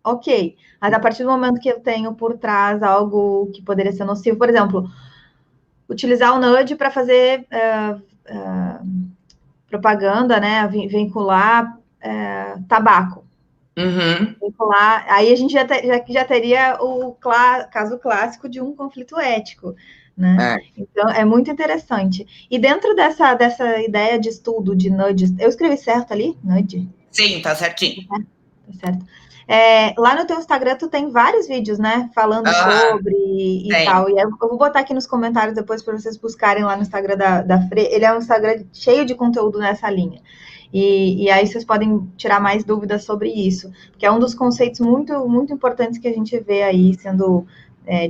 ok. Mas a partir do momento que eu tenho por trás algo que poderia ser nocivo, por exemplo, utilizar o nudge para fazer propaganda, né? Vincular tabaco. Vincular, aí a gente já teria o caso clássico de um conflito ético. Né? Então, é muito interessante. E dentro dessa ideia de estudo de nudges, eu escrevi certo ali? Nudge? Sim, tá certinho. Tá certo. Lá no teu Instagram, tu tem vários vídeos, né? Falando sobre e tal. E eu vou botar aqui nos comentários depois para vocês buscarem lá no Instagram da Fre. Ele é um Instagram cheio de conteúdo nessa linha. E aí vocês podem tirar mais dúvidas sobre isso. Que é um dos conceitos muito, muito importantes que a gente vê aí sendo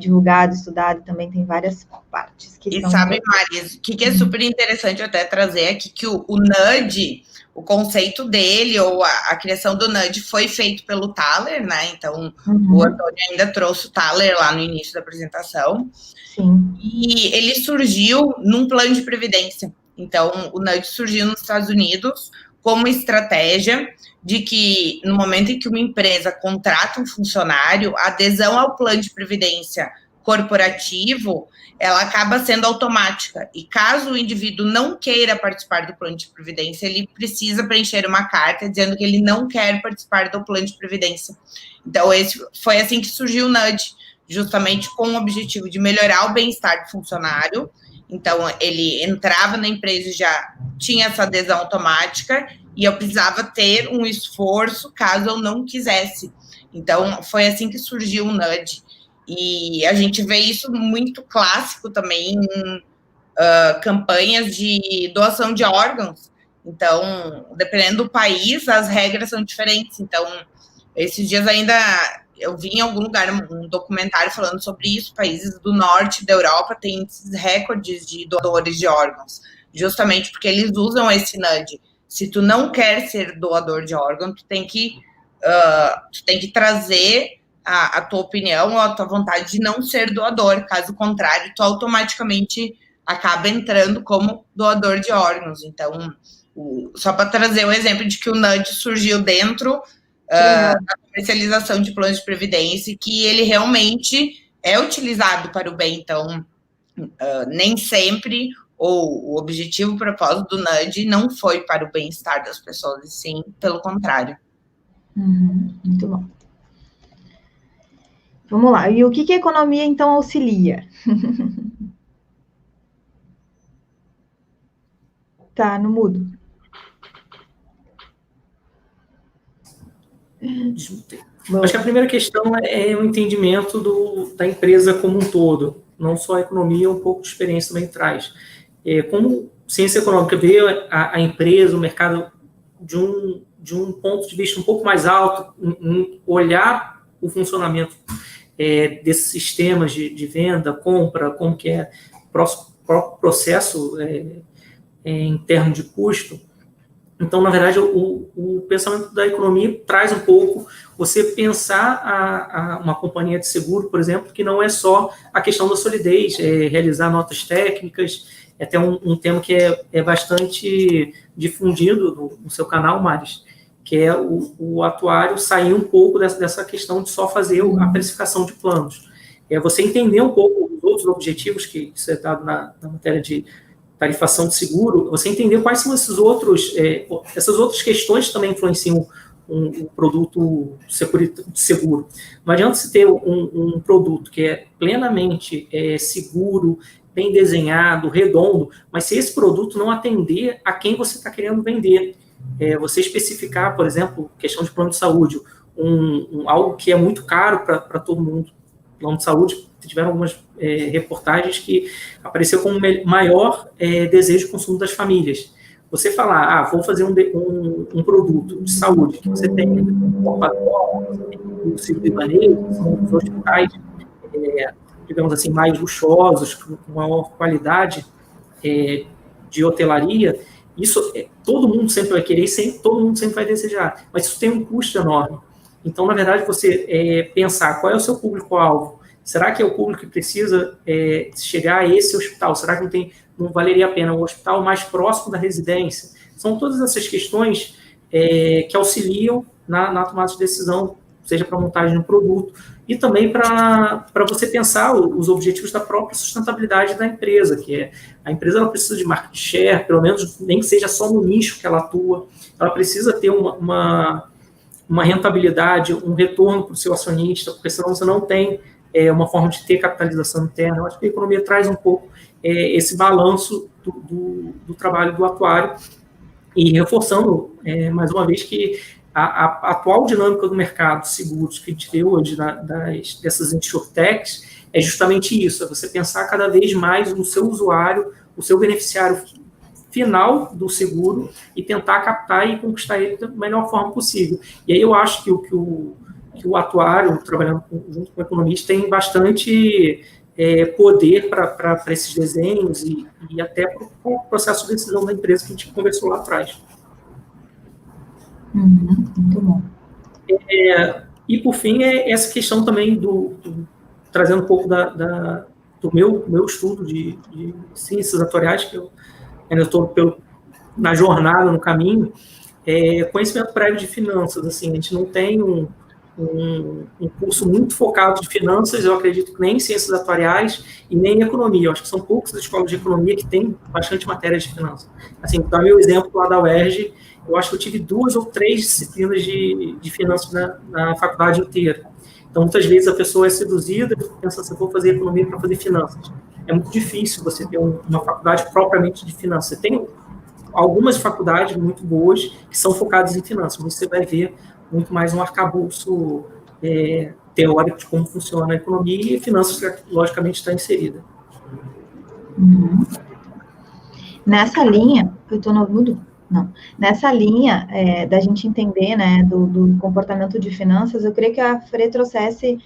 divulgado, estudado, também tem várias partes. E sabe, Maris, o que é super interessante até trazer aqui, que o nudge, o conceito dele, ou a criação do nudge foi feito pelo Thaler, né? Então, o Antônio ainda trouxe o Thaler lá no início da apresentação. Sim. E ele surgiu num plano de previdência. Então, o nudge surgiu nos Estados Unidos como estratégia de que, no momento em que uma empresa contrata um funcionário, a adesão ao plano de previdência corporativo, ela acaba sendo automática. E caso o indivíduo não queira participar do plano de previdência, ele precisa preencher uma carta dizendo que ele não quer participar do plano de previdência. Então, foi assim que surgiu o NUD, justamente com o objetivo de melhorar o bem-estar do funcionário. Então, ele entrava na empresa e já tinha essa adesão automática, e eu precisava ter um esforço caso eu não quisesse. Então, foi assim que surgiu o NUD. E a gente vê isso muito clássico também em campanhas de doação de órgãos. Então, dependendo do país, as regras são diferentes. Então, esses dias ainda eu vi em algum lugar um documentário falando sobre isso. Países do norte da Europa têm esses recordes de doadores de órgãos, justamente porque eles usam esse NUD. Se tu não quer ser doador de órgão, tu tem que trazer a tua opinião ou a tua vontade de não ser doador. Caso contrário, tu automaticamente acaba entrando como doador de órgãos. Então, só para trazer o exemplo de que o NUD surgiu dentro da comercialização de planos de previdência e que ele realmente é utilizado para o bem. Então, nem sempre o objetivo, o propósito do NUD não foi para o bem-estar das pessoas, e sim pelo contrário. Muito bom. Vamos lá. E o que a economia, então, auxilia? Tá no mudo. Acho que a primeira questão é o entendimento da empresa como um todo. Não só a economia, um pouco de experiência também traz. Como ciência econômica vê a empresa, o mercado de um ponto de vista um pouco mais alto, em olhar o funcionamento desses sistemas de venda, compra, como que é o próprio processo em termos de custo. Então, na verdade, o pensamento da economia traz um pouco você pensar uma companhia de seguro, por exemplo, que não é só a questão da solidez, realizar notas técnicas, é até um tema que é bastante difundido no seu canal, Maris, que é o atuário sair um pouco dessa questão de só fazer a precificação de planos. É você entender um pouco os outros objetivos, que isso é dado na matéria de tarifação de seguro, você entender quais são essas outras questões que também influenciam um produto de seguro. Não adianta você ter um produto que é plenamente seguro, bem desenhado, redondo, mas se esse produto não atender a quem você está querendo vender, você especificar, por exemplo, questão de plano de saúde, algo que é muito caro para todo mundo. Plano de saúde, tiveram algumas reportagens que apareceu como maior desejo de consumo das famílias. Você falar, vou fazer um produto de saúde, que você tem o Sírio-Libanês, são os hospitais, digamos assim, mais luxuosos, com maior qualidade de hotelaria, isso todo mundo sempre vai querer, todo mundo sempre vai desejar, mas isso tem um custo enorme. Então, na verdade, você pensar qual é o seu público-alvo. Será que é o público que precisa chegar a esse hospital? Será que não valeria a pena o hospital mais próximo da residência? São todas essas questões que auxiliam na tomada de decisão, seja para a montagem de um produto, e também para você pensar os objetivos da própria sustentabilidade da empresa, que a empresa ela precisa de market share, pelo menos nem que seja só no nicho que ela atua, ela precisa ter uma rentabilidade, um retorno para o seu acionista, porque senão você não tem uma forma de ter capitalização interna. Eu acho que a economia traz um pouco esse balanço do trabalho do atuário, e reforçando, mais uma vez, que a atual dinâmica do mercado de seguros que a gente vê hoje dessas insurtechs é justamente isso, é você pensar cada vez mais no seu usuário, o seu beneficiário final do seguro e tentar captar e conquistar ele da melhor forma possível. E aí eu acho que o atuário, trabalhando junto com o economista, tem bastante poder para esses desenhos e até para o processo de decisão da empresa que a gente conversou lá atrás. Muito bom. E, por fim, essa questão também trazendo um pouco do meu estudo de ciências atuariais, que eu ainda estou na jornada, no caminho, conhecimento prévio de finanças. Assim, a gente não tem um curso muito focado de finanças, eu acredito que nem em ciências atuariais e nem em economia. Eu acho que são poucas as escolas de economia que têm bastante matéria de finanças. Assim, para dar meu exemplo lá da UERJ, eu acho que eu tive 2 ou 3 disciplinas de finanças na faculdade inteira. Então, muitas vezes a pessoa é seduzida e pensa assim, vou fazer economia para fazer finanças. É muito difícil você ter uma faculdade propriamente de finanças. Você tem algumas faculdades muito boas que são focadas em finanças, mas você vai ver muito mais um arcabouço teórico de como funciona a economia e finanças, logicamente, está inserida. Uhum. Nessa linha, eu estou no mudo? Não. Nessa linha da gente entender, né, do comportamento de finanças, eu queria que a Fre trouxesse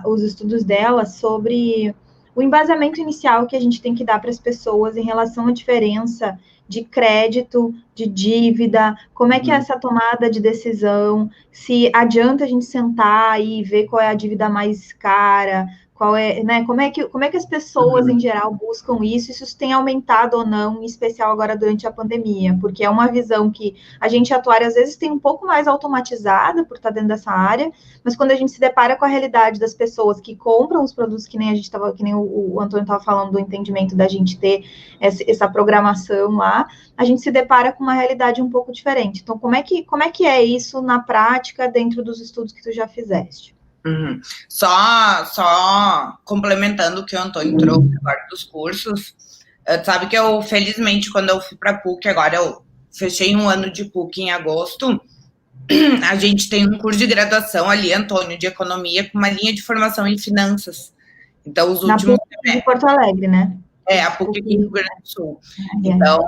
os estudos dela sobre o embasamento inicial que a gente tem que dar para as pessoas em relação à diferença de crédito, de dívida, como é que é essa tomada de decisão, se adianta a gente sentar e ver qual é a dívida mais cara, qual é, né, como é que as pessoas em geral buscam isso, e se isso tem aumentado ou não, em especial agora durante a pandemia, porque é uma visão que a gente atuária às vezes tem um pouco mais automatizada por estar dentro dessa área, mas quando a gente se depara com a realidade das pessoas que compram os produtos, que nem a gente estava, que nem o Antônio estava falando do entendimento da gente ter essa programação lá, a gente se depara com uma realidade um pouco diferente. Então, como é que é isso na prática dentro dos estudos que tu já fizeste? Uhum. Só complementando o que o Antônio trouxe agora dos cursos, sabe que eu, felizmente, quando eu fui para a PUC, agora eu fechei um ano de PUC em agosto, a gente tem um curso de graduação ali, Antônio, de economia, com uma linha de formação em finanças. Então, os últimos... Na PUC de Porto Alegre, né? A PUC aqui no Rio Grande do Sul. Então,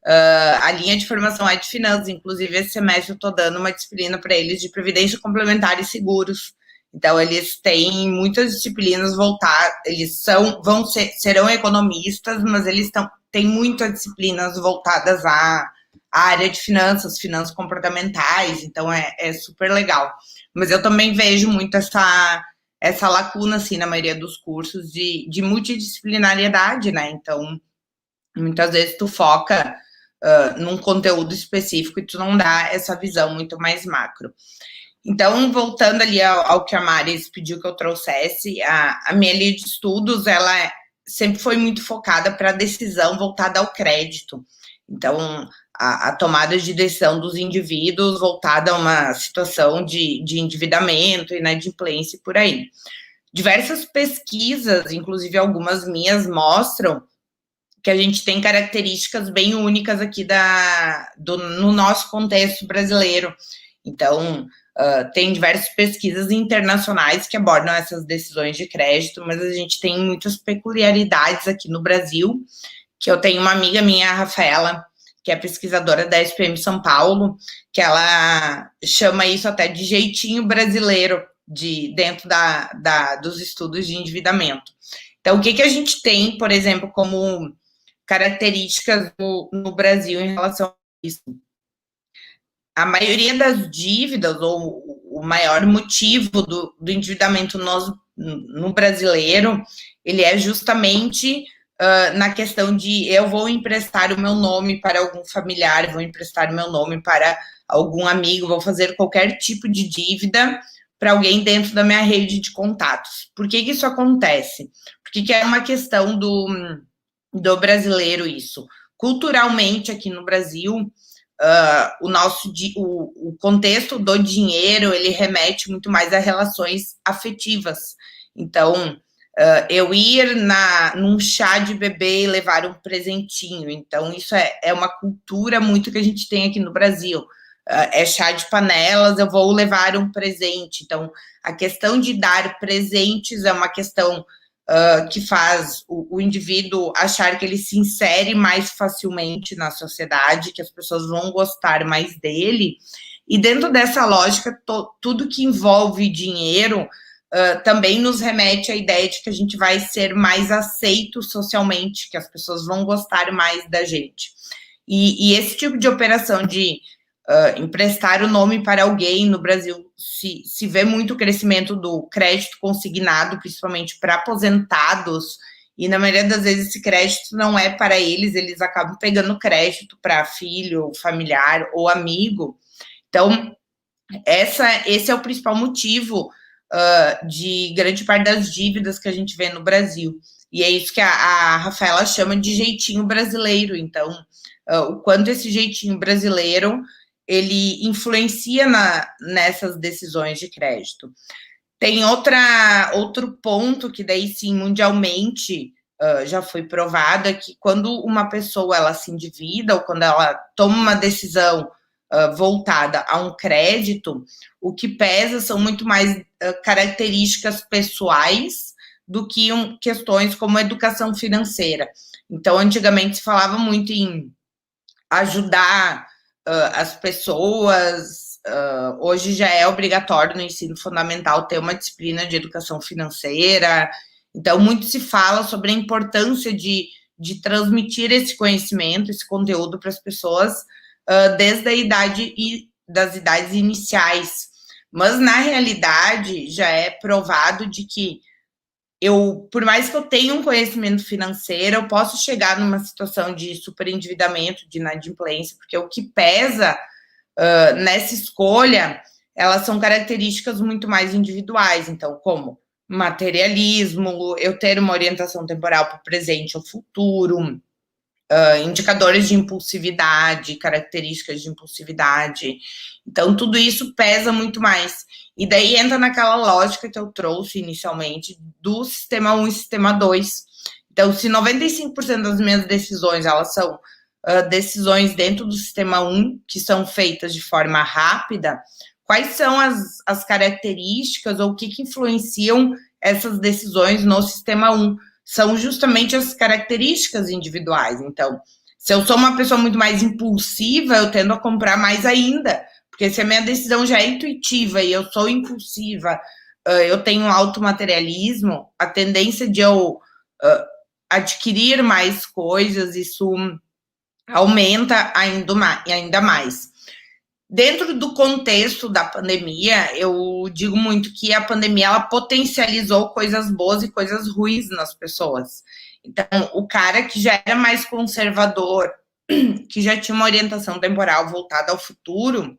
a linha de formação é de finanças, inclusive esse semestre eu estou dando uma disciplina para eles de previdência complementar e seguros. Então, eles têm muitas disciplinas voltadas, eles serão economistas, mas eles têm muitas disciplinas voltadas à área de finanças comportamentais, então é super legal. Mas eu também vejo muito essa lacuna, assim, na maioria dos cursos de multidisciplinariedade, né? Então, muitas vezes tu foca num conteúdo específico e tu não dá essa visão muito mais macro. Então, voltando ali ao que a Maris pediu que eu trouxesse, a minha linha de estudos, ela sempre foi muito focada para a decisão voltada ao crédito. Então, a tomada de decisão dos indivíduos voltada a uma situação de endividamento, inadimplência e por aí. Diversas pesquisas, inclusive algumas minhas, mostram que a gente tem características bem únicas aqui no nosso contexto brasileiro. Então, tem diversas pesquisas internacionais que abordam essas decisões de crédito, mas a gente tem muitas peculiaridades aqui no Brasil, que eu tenho uma amiga minha, a Rafaela, que é pesquisadora da SPM São Paulo, que ela chama isso até de jeitinho brasileiro, dentro dos estudos de endividamento. Então, o que a gente tem, por exemplo, como características no Brasil em relação a isso? A maioria das dívidas, ou o maior motivo do endividamento no brasileiro, ele é justamente na questão de eu vou emprestar o meu nome para algum familiar, vou emprestar o meu nome para algum amigo, vou fazer qualquer tipo de dívida para alguém dentro da minha rede de contatos. Por que isso acontece? Porque é uma questão do brasileiro isso. Culturalmente, aqui no Brasil, o contexto do dinheiro, ele remete muito mais a relações afetivas. Então, eu ir num chá de bebê e levar um presentinho. Então, isso é uma cultura muito que a gente tem aqui no Brasil. É chá de panelas, eu vou levar um presente. Então, a questão de dar presentes é uma questão que faz o indivíduo achar que ele se insere mais facilmente na sociedade, que as pessoas vão gostar mais dele. E dentro dessa lógica, tudo que envolve dinheiro também nos remete à ideia de que a gente vai ser mais aceito socialmente, que as pessoas vão gostar mais da gente. E esse tipo de operação de emprestar o nome para alguém no Brasil, se vê muito o crescimento do crédito consignado, principalmente para aposentados, e na maioria das vezes esse crédito não é para eles acabam pegando crédito para filho, familiar ou amigo. Então, esse é o principal motivo de grande parte das dívidas que a gente vê no Brasil. E é isso que a Rafaela chama de jeitinho brasileiro. Então, o quanto esse jeitinho brasileiro, ele influencia nessas decisões de crédito. Tem outro ponto que daí, sim, mundialmente já foi provado, é que quando uma pessoa ela se endivida ou quando ela toma uma decisão voltada a um crédito, o que pesa são muito mais características pessoais do que questões como educação financeira. Então, antigamente se falava muito em ajudar as pessoas, hoje já é obrigatório no ensino fundamental ter uma disciplina de educação financeira. Então, muito se fala sobre a importância de transmitir esse conhecimento, esse conteúdo para as pessoas desde a idade das idades iniciais. Mas, na realidade, já é provado de que por mais que eu tenha um conhecimento financeiro, eu posso chegar numa situação de superendividamento, de inadimplência, porque o que pesa nessa escolha, elas são características muito mais individuais. Então, como materialismo, eu ter uma orientação temporal para o presente ou futuro, indicadores de impulsividade, características de impulsividade. Então, tudo isso pesa muito mais. E daí entra naquela lógica que eu trouxe inicialmente do sistema 1 e sistema 2. Então, se 95% das minhas decisões, elas são decisões dentro do sistema 1, que são feitas de forma rápida, quais são as características ou o que influenciam essas decisões no sistema 1? São justamente as características individuais. Então, se eu sou uma pessoa muito mais impulsiva, eu tendo a comprar mais ainda, porque se a minha decisão já é intuitiva e eu sou impulsiva, eu tenho alto materialismo, a tendência de eu adquirir mais coisas, isso aumenta ainda mais. Dentro do contexto da pandemia, eu digo muito que a pandemia ela potencializou coisas boas e coisas ruins nas pessoas. Então, o cara que já era mais conservador, que já tinha uma orientação temporal voltada ao futuro,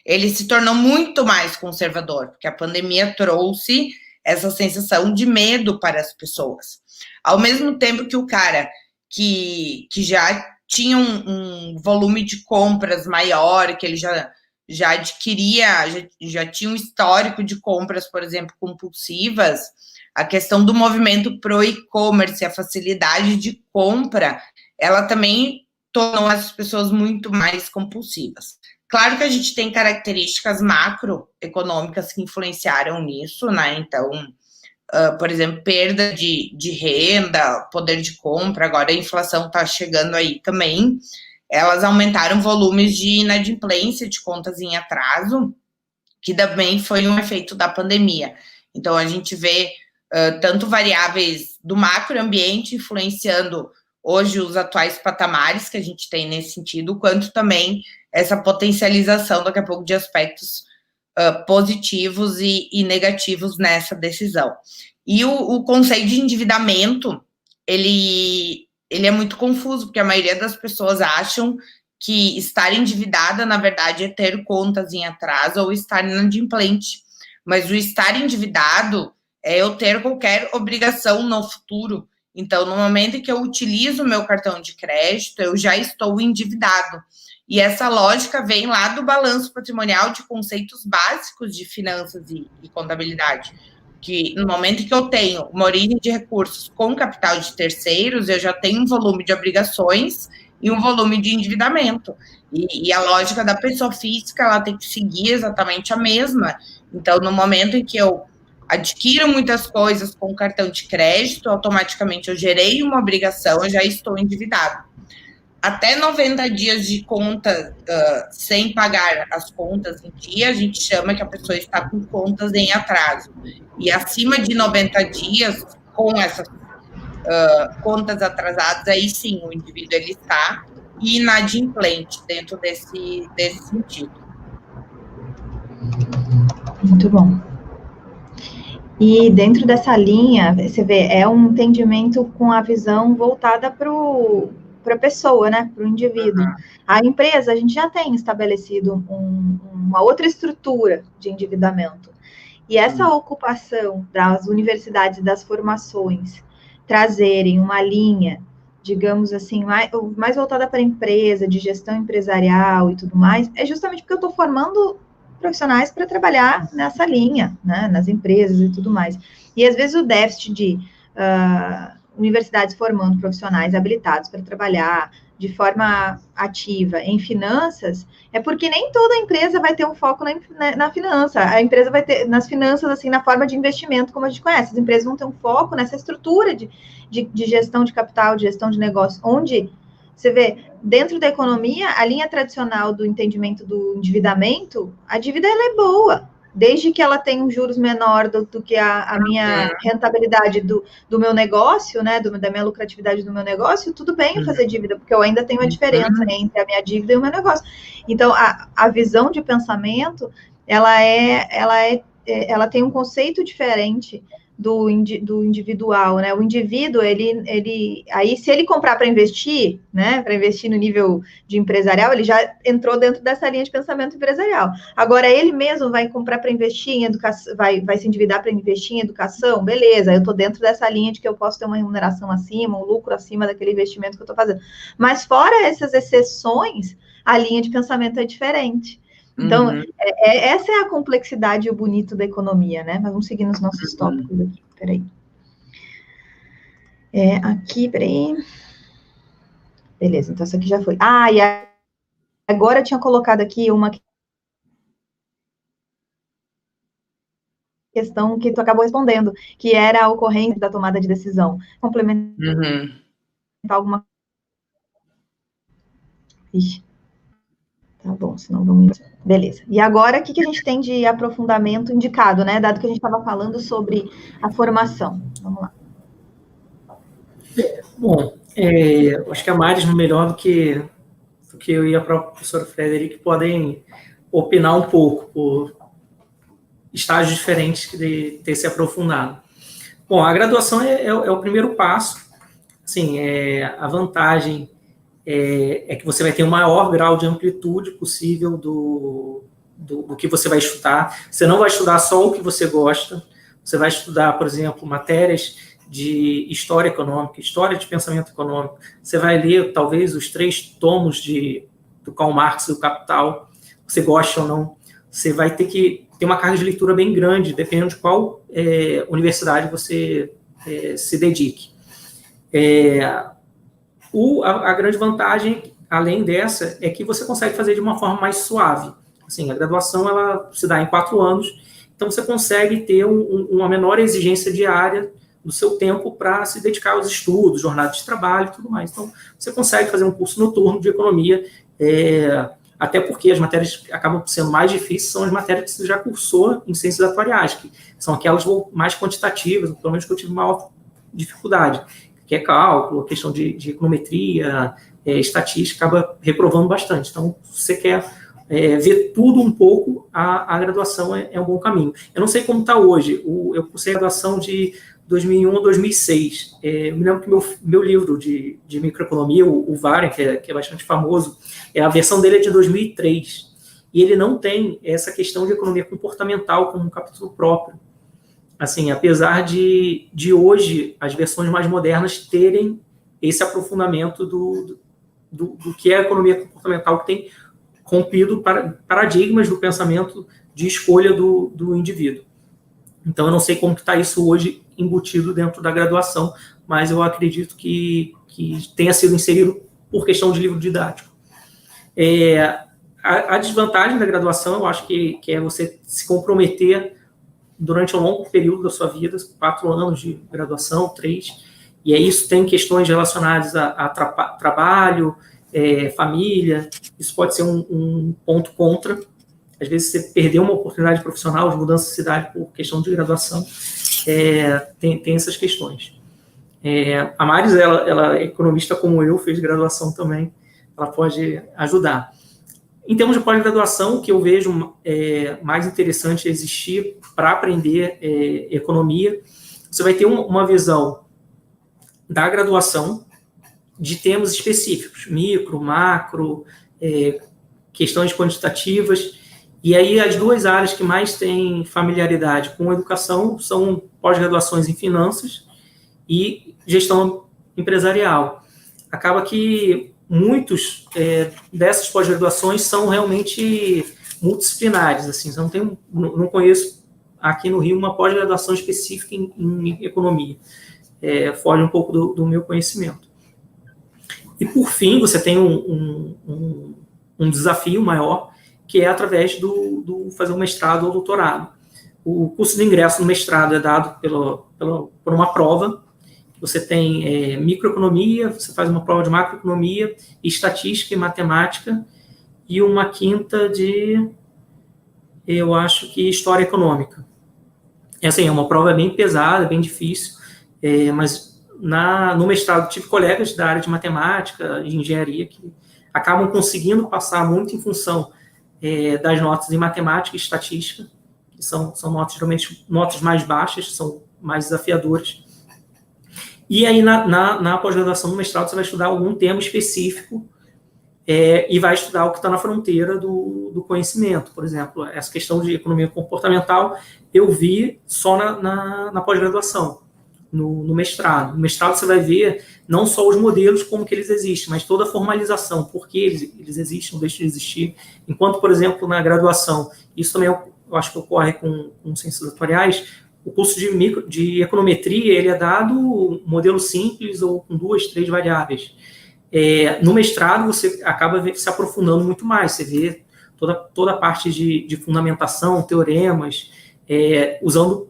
ele se tornou muito mais conservador, porque a pandemia trouxe essa sensação de medo para as pessoas. Ao mesmo tempo que o cara que já tinha um volume de compras maior, que ele já adquiria, já tinha um histórico de compras, por exemplo, compulsivas, a questão do movimento pro e-commerce, a facilidade de compra, ela também tornou as pessoas muito mais compulsivas. Claro que a gente tem características macroeconômicas que influenciaram nisso, né? Então, por exemplo, perda de renda, poder de compra, agora a inflação está chegando aí também, elas aumentaram volumes de inadimplência de contas em atraso, que também foi um efeito da pandemia. Então, a gente vê tanto variáveis do macroambiente influenciando hoje os atuais patamares que a gente tem nesse sentido, quanto também essa potencialização, daqui a pouco, de aspectos positivos e negativos nessa decisão. E o conceito de endividamento, ele é muito confuso, porque a maioria das pessoas acham que estar endividada, na verdade, é ter contas em atraso ou estar inadimplente. Mas o estar endividado é eu ter qualquer obrigação no futuro. Então, no momento em que eu utilizo o meu cartão de crédito, eu já estou endividado. E essa lógica vem lá do balanço patrimonial de conceitos básicos de finanças e contabilidade. Que no momento em que eu tenho uma origem de recursos com capital de terceiros, eu já tenho um volume de obrigações e um volume de endividamento. E a lógica da pessoa física, ela tem que seguir exatamente a mesma. Então, no momento em que eu adquiro muitas coisas com cartão de crédito, automaticamente eu gerei uma obrigação, eu já estou endividado. Até 90 dias de conta sem pagar as contas em dia, a gente chama que a pessoa está com contas em atraso. E acima de 90 dias, com essas contas atrasadas, aí sim, o indivíduo ele está inadimplente dentro desse sentido. Muito bom. E dentro dessa linha, você vê, é um entendimento com a visão voltada para o a pessoa, né? Para o indivíduo. A empresa, a gente já tem estabelecido uma outra estrutura de endividamento. E essa ocupação das universidades e das formações trazerem uma linha, digamos assim, mais voltada para a empresa, de gestão empresarial e tudo mais, é justamente porque eu estou formando profissionais para trabalhar nessa linha, né, nas empresas e tudo mais. E às vezes o déficit de universidades formando profissionais habilitados para trabalhar de forma ativa em finanças, é porque nem toda empresa vai ter um foco na finança. A empresa vai ter, nas finanças, assim, na forma de investimento, como a gente conhece. As empresas vão ter um foco nessa estrutura de gestão de capital, de gestão de negócio, onde você vê, dentro da economia, a linha tradicional do entendimento do endividamento, a dívida ela é boa, desde que ela tenha um juros menor do que a minha rentabilidade do meu negócio, né, da minha lucratividade do meu negócio, tudo bem eu fazer dívida, porque eu ainda tenho a diferença entre a minha dívida e o meu negócio. Então, a visão de pensamento, ela tem um conceito diferente do individual, né? O indivíduo, aí, se ele comprar para investir, né? Para investir no nível de empresarial, ele já entrou dentro dessa linha de pensamento empresarial. Agora, ele mesmo vai comprar para investir em educação, vai se endividar para investir em educação, beleza, eu estou dentro dessa linha de que eu posso ter uma remuneração acima, um lucro acima daquele investimento que eu estou fazendo. Mas fora essas exceções, a linha de pensamento é diferente. Então, essa é a complexidade e o bonito da economia, né? Mas vamos seguir nos nossos tópicos aqui. Peraí. Peraí. Beleza, então essa aqui já foi. E agora eu tinha colocado aqui uma questão que tu acabou respondendo, que era a ocorrência da tomada de decisão. Complementar alguma... Ixi. Tá bom, senão vamos... Beleza. E agora, o que a gente tem de aprofundamento indicado, né? Dado que a gente estava falando sobre a formação. Vamos lá. Bom, acho que a Maris, melhor do que eu e a própria professora Frederic, podem opinar um pouco por estágios diferentes de ter se aprofundado. Bom, a graduação é o primeiro passo. Assim, a vantagem é que você vai ter o maior grau de amplitude possível do que você vai estudar. Você não vai estudar só o que você gosta, você vai estudar, por exemplo, matérias de história econômica, história de pensamento econômico. Você vai ler, talvez, os 3 tomos do Karl Marx e do Capital, você gosta ou não. Você vai ter que ter uma carga de leitura bem grande, dependendo de qual universidade você se dedique. A grande vantagem, além dessa, é que você consegue fazer de uma forma mais suave. Assim, a graduação ela se dá em 4 anos, então você consegue ter uma menor exigência diária do seu tempo para se dedicar aos estudos, jornada de trabalho e tudo mais. Então, você consegue fazer um curso noturno de economia, até porque as matérias que acabam sendo mais difíceis são as matérias que você já cursou em ciências atuariais, que são aquelas mais quantitativas, pelo menos que eu tive maior dificuldade, que é cálculo, questão de econometria, estatística, acaba reprovando bastante. Então, se você quer ver tudo um pouco, a graduação é um bom caminho. Eu não sei como está hoje, eu cursei a graduação de 2001 a 2006. Eu me lembro que meu livro de microeconomia, o Varen, que é bastante famoso, a versão dele é de 2003, e ele não tem essa questão de economia comportamental como um capítulo próprio. Assim, apesar de hoje as versões mais modernas terem esse aprofundamento do que é a economia comportamental, que tem rompido paradigmas do pensamento de escolha do indivíduo. Então, eu não sei como está isso hoje embutido dentro da graduação, mas eu acredito que tenha sido inserido por questão de livro didático. A desvantagem da graduação, eu acho que é você se comprometer durante um longo período da sua vida, 4 anos de graduação, 3, e aí isso tem questões relacionadas a trabalho, família, isso pode ser um ponto contra. Às vezes você perdeu uma oportunidade profissional de mudança de cidade por questão de graduação, tem essas questões. A Maris, ela é economista como eu, fez graduação também, ela pode ajudar. Em termos de pós-graduação, o que eu vejo mais interessante existir para aprender economia, você vai ter uma visão da graduação, de temas específicos, micro, macro, questões quantitativas. E aí as duas áreas que mais têm familiaridade com educação são pós-graduações em finanças e gestão empresarial. Acaba que muitos dessas pós-graduações são realmente multidisciplinares, assim, não conheço aqui no Rio uma pós-graduação específica em economia. Foge um pouco do meu conhecimento. E, por fim, você tem um desafio maior, que é através do fazer um mestrado ou doutorado. O curso de ingresso no mestrado é dado por uma prova. Você tem microeconomia, você faz uma prova de macroeconomia, estatística e matemática, e uma quinta de, eu acho que, história econômica. Assim, é uma prova bem pesada, bem difícil, mas no mestrado tive colegas da área de matemática, de engenharia, que acabam conseguindo passar muito em função das notas em matemática e estatística, que são notas, geralmente, notas mais baixas, são mais desafiadoras. E aí, na pós-graduação, no mestrado, você vai estudar algum tema específico e vai estudar o que está na fronteira do conhecimento. Por exemplo, essa questão de economia comportamental, eu vi só na pós-graduação, no mestrado. No mestrado, você vai ver não só os modelos, como que eles existem, mas toda a formalização, por que eles existem, não deixam de existir. Enquanto, por exemplo, na graduação, isso também eu acho que ocorre com ciências atuariais, o curso de econometria, ele é dado modelo simples ou com 2, 3 variáveis. No mestrado, você acaba se aprofundando muito mais, você vê toda a parte de fundamentação, teoremas, usando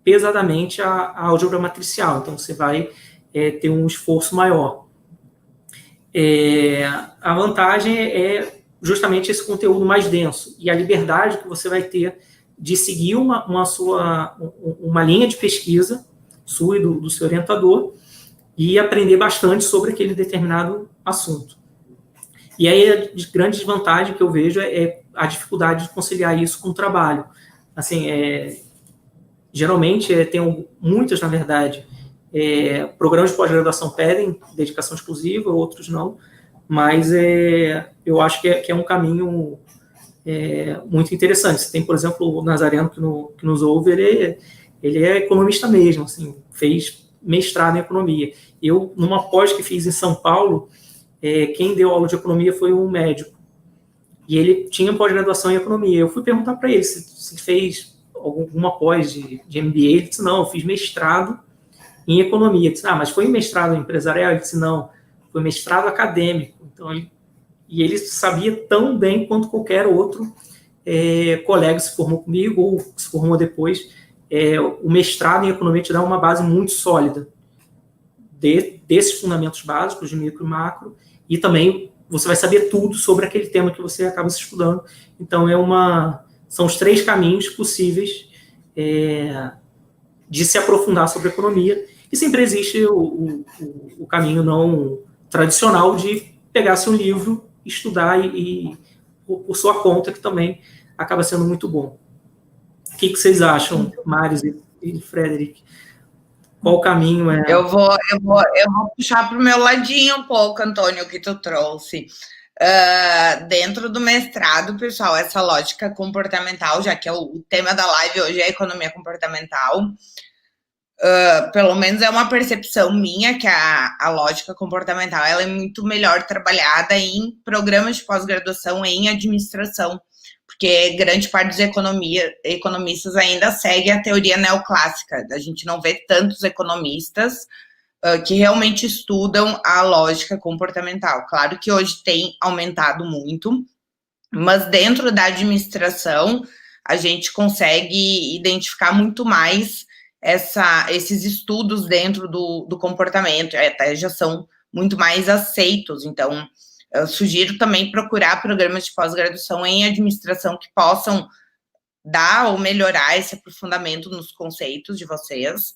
pesadamente a álgebra matricial, então você vai ter um esforço maior. A vantagem é justamente esse conteúdo mais denso e a liberdade que você vai ter de seguir uma linha de pesquisa sua e do seu orientador e aprender bastante sobre aquele determinado assunto. E aí a grande desvantagem que eu vejo é a dificuldade de conciliar isso com o trabalho. Assim, geralmente, tem muitas, na verdade, programas de pós-graduação pedem dedicação exclusiva, outros não, mas eu acho que é um caminho muito interessante. Você tem, por exemplo, o Nazareno que nos ouve, ele é economista mesmo, assim, fez mestrado em economia. Eu, numa pós que fiz em São Paulo, quem deu aula de economia foi um médico, e ele tinha pós-graduação em economia. Eu fui perguntar para ele se fez alguma pós de MBA. Ele disse, não, eu fiz mestrado em economia. Eu disse, mas foi mestrado empresarial? Ele disse, não, foi mestrado acadêmico. Então, ele sabia tão bem quanto qualquer outro colega que se formou comigo ou que se formou depois. O mestrado em economia te dá uma base muito sólida desses fundamentos básicos de micro e macro, e também você vai saber tudo sobre aquele tema que você acaba se estudando. Então, são os 3 caminhos possíveis de se aprofundar sobre economia, e sempre existe o caminho não tradicional de pegar-se um livro, estudar e por sua conta, que também acaba sendo muito bom. O que vocês acham, Mários e Frederic? Qual o caminho é? Eu vou puxar para o meu ladinho um pouco, Antônio, que tu trouxe. Dentro do mestrado, pessoal, essa lógica comportamental, já que é o tema da live hoje é a economia comportamental, pelo menos é uma percepção minha que a lógica comportamental ela é muito melhor trabalhada em programas de pós-graduação em administração, porque grande parte dos economistas ainda segue a teoria neoclássica. A gente não vê tantos economistas que realmente estudam a lógica comportamental. Claro que hoje tem aumentado muito, mas dentro da administração a gente consegue identificar muito mais esses estudos dentro do comportamento, até já são muito mais aceitos. Então, eu sugiro também procurar programas de pós-graduação em administração que possam dar ou melhorar esse aprofundamento nos conceitos de vocês.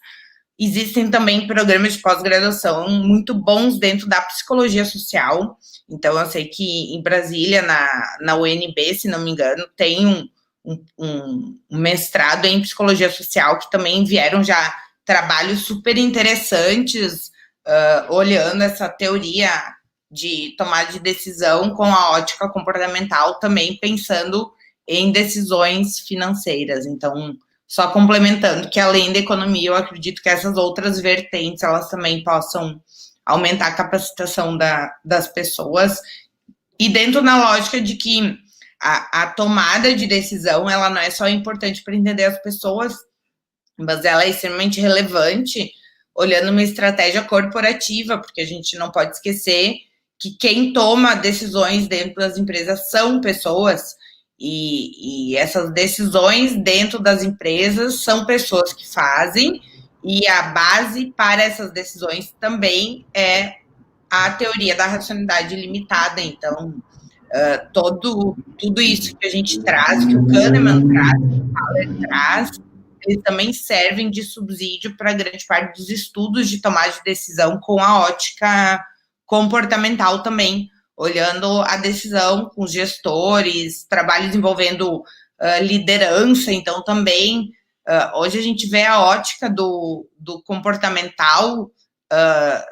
Existem também programas de pós-graduação muito bons dentro da psicologia social. Então, eu sei que em Brasília, na UNB, se não me engano, tem um mestrado em psicologia social, que também vieram já trabalhos super interessantes olhando essa teoria de tomada de decisão com a ótica comportamental, também pensando em decisões financeiras. Então, só complementando que, além da economia, eu acredito que essas outras vertentes, elas também possam aumentar a capacitação das pessoas, e dentro da lógica de que a tomada de decisão, ela não é só importante para entender as pessoas, mas ela é extremamente relevante olhando uma estratégia corporativa, porque a gente não pode esquecer que quem toma decisões dentro das empresas são pessoas, e essas decisões dentro das empresas são pessoas que fazem, e a base para essas decisões também é a teoria da racionalidade limitada. Então, tudo isso que a gente traz, que o Kahneman traz, que o Thaler traz, eles também servem de subsídio para grande parte dos estudos de tomada de decisão com a ótica comportamental também, olhando a decisão com gestores, trabalhos envolvendo liderança. Então, também, hoje a gente vê a ótica do comportamental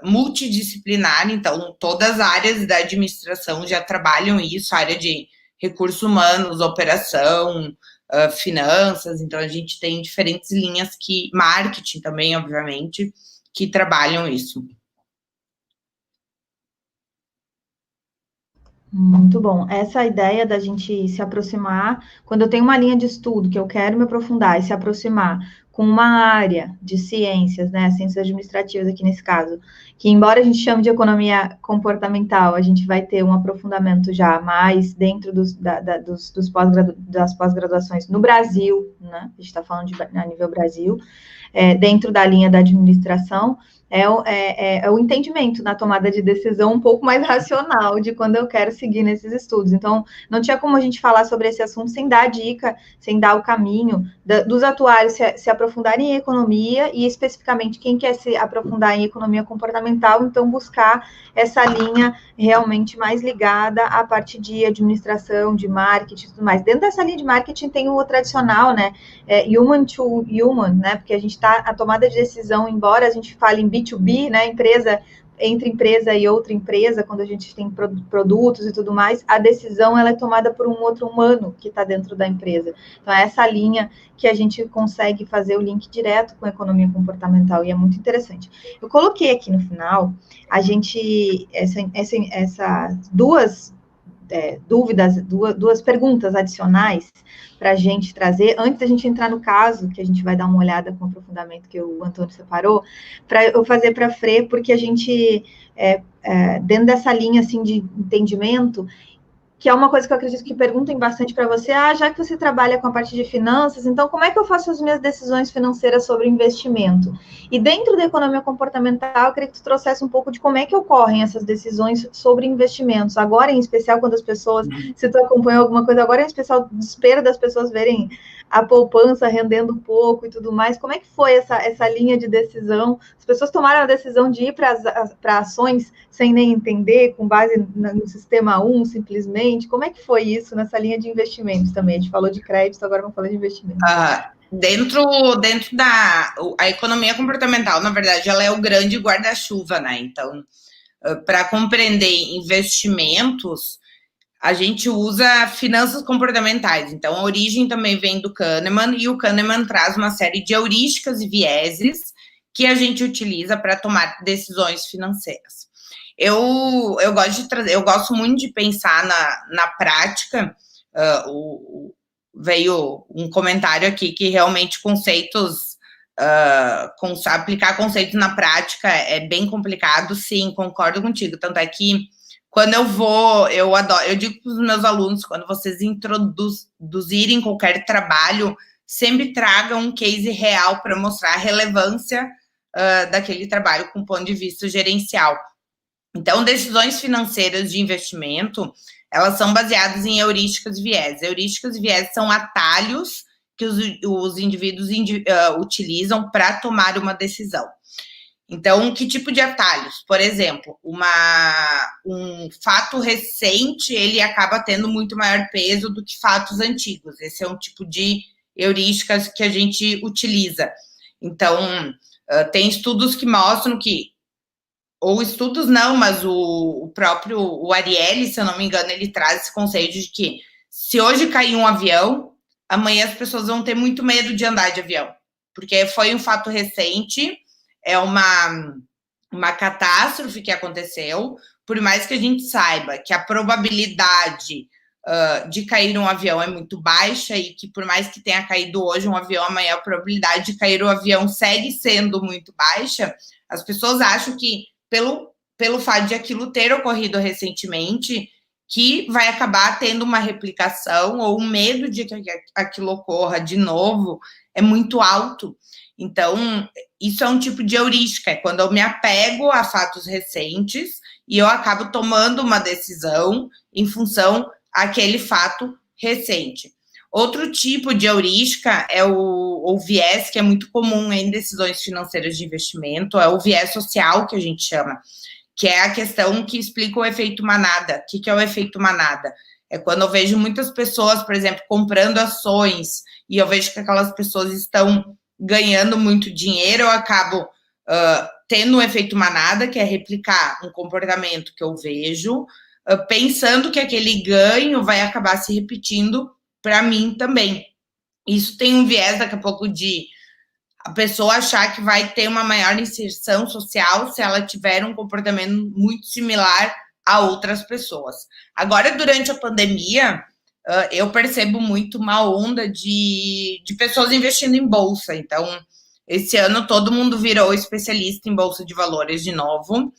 multidisciplinar. Então, todas as áreas da administração já trabalham isso, a área de recursos humanos, operação, finanças. Então, a gente tem diferentes linhas marketing também, obviamente, que trabalham isso. Muito bom. Essa ideia da gente se aproximar, quando eu tenho uma linha de estudo que eu quero me aprofundar e se aproximar com uma área de ciências, né, ciências administrativas aqui nesse caso, que embora a gente chame de economia comportamental, a gente vai ter um aprofundamento já mais dentro das pós-graduações no Brasil, né, a gente está falando a nível Brasil, dentro da linha da administração, é o entendimento na tomada de decisão um pouco mais racional de quando eu quero seguir nesses estudos. Então, não tinha como a gente falar sobre esse assunto sem dar a dica, sem dar o caminho dos atuários se aprofundarem em economia, e especificamente quem quer se aprofundar em economia comportamental, então buscar essa linha realmente mais ligada à parte de administração, de marketing e tudo mais. Dentro dessa linha de marketing tem o tradicional, né, human to human, né, porque a tomada de decisão, embora a gente fale em B2B, né, entre empresa e outra empresa, quando a gente tem produtos e tudo mais, a decisão ela é tomada por um outro humano que está dentro da empresa. Então, é essa linha que a gente consegue fazer o link direto com a economia comportamental, e é muito interessante. Eu coloquei aqui no final, essas duas dúvidas, duas perguntas adicionais para a gente trazer, antes da gente entrar no caso, que a gente vai dar uma olhada com o aprofundamento que o Antônio separou, para eu fazer para a Fre, porque a gente, dentro dessa linha assim, de entendimento, que é uma coisa que eu acredito que perguntem bastante para você, já que você trabalha com a parte de finanças, então como é que eu faço as minhas decisões financeiras sobre investimento? E dentro da economia comportamental, eu queria que tu trouxesse um pouco de como é que ocorrem essas decisões sobre investimentos. Agora, em especial, quando as pessoas, se tu acompanhou alguma coisa, agora em especial, o desespero das pessoas verem a poupança rendendo pouco e tudo mais, como é que foi essa linha de decisão? As pessoas tomaram a decisão de ir para ações sem nem entender, com base no sistema 1, simplesmente. Como é que foi isso nessa linha de investimentos também? A gente falou de crédito, agora vamos falar de investimentos. Dentro a economia comportamental, na verdade, ela é o grande guarda-chuva, né? Então, para compreender investimentos, a gente usa finanças comportamentais. Então, a origem também vem do Kahneman, e o Kahneman traz uma série de heurísticas e vieses que a gente utiliza para tomar decisões financeiras. Eu gosto muito de pensar na prática. Veio um comentário aqui que realmente aplicar conceitos na prática é bem complicado. Sim, concordo contigo. Tanto é que quando eu digo para os meus alunos, quando vocês introduzirem qualquer trabalho, sempre tragam um case real para mostrar a relevância daquele trabalho com ponto de vista gerencial. Então, decisões financeiras de investimento, elas são baseadas em heurísticas e vieses. Heurísticas e vieses são atalhos que os indivíduos utilizam para tomar uma decisão. Então, que tipo de atalhos? Por exemplo, um fato recente, ele acaba tendo muito maior peso do que fatos antigos. Esse é um tipo de heurísticas que a gente utiliza. Então, tem estudos que mostram que ou estudos não, mas o próprio o Ariely, se eu não me engano, ele traz esse conceito de que se hoje cair um avião, amanhã as pessoas vão ter muito medo de andar de avião, porque foi um fato recente, é uma catástrofe que aconteceu, por mais que a gente saiba que a probabilidade de cair um avião é muito baixa e que por mais que tenha caído hoje um avião, amanhã a probabilidade de cair o avião segue sendo muito baixa, as pessoas acham que pelo fato de aquilo ter ocorrido recentemente, que vai acabar tendo uma replicação ou um medo de que aquilo ocorra de novo é muito alto. Então, isso é um tipo de heurística, é quando eu me apego a fatos recentes e eu acabo tomando uma decisão em função àquele fato recente. Outro tipo de heurística é o viés, que é muito comum em decisões financeiras de investimento, é o viés social, que a gente chama, que é a questão que explica o efeito manada. O que é o efeito manada? É quando eu vejo muitas pessoas, por exemplo, comprando ações, e eu vejo que aquelas pessoas estão ganhando muito dinheiro, eu acabo tendo um efeito manada, que é replicar um comportamento que eu vejo, pensando que aquele ganho vai acabar se repetindo para mim também. Isso tem um viés, daqui a pouco, de a pessoa achar que vai ter uma maior inserção social se ela tiver um comportamento muito similar a outras pessoas. Agora, durante a pandemia, eu percebo muito uma onda de pessoas investindo em bolsa. Então, esse ano todo mundo virou especialista em bolsa de valores de novo.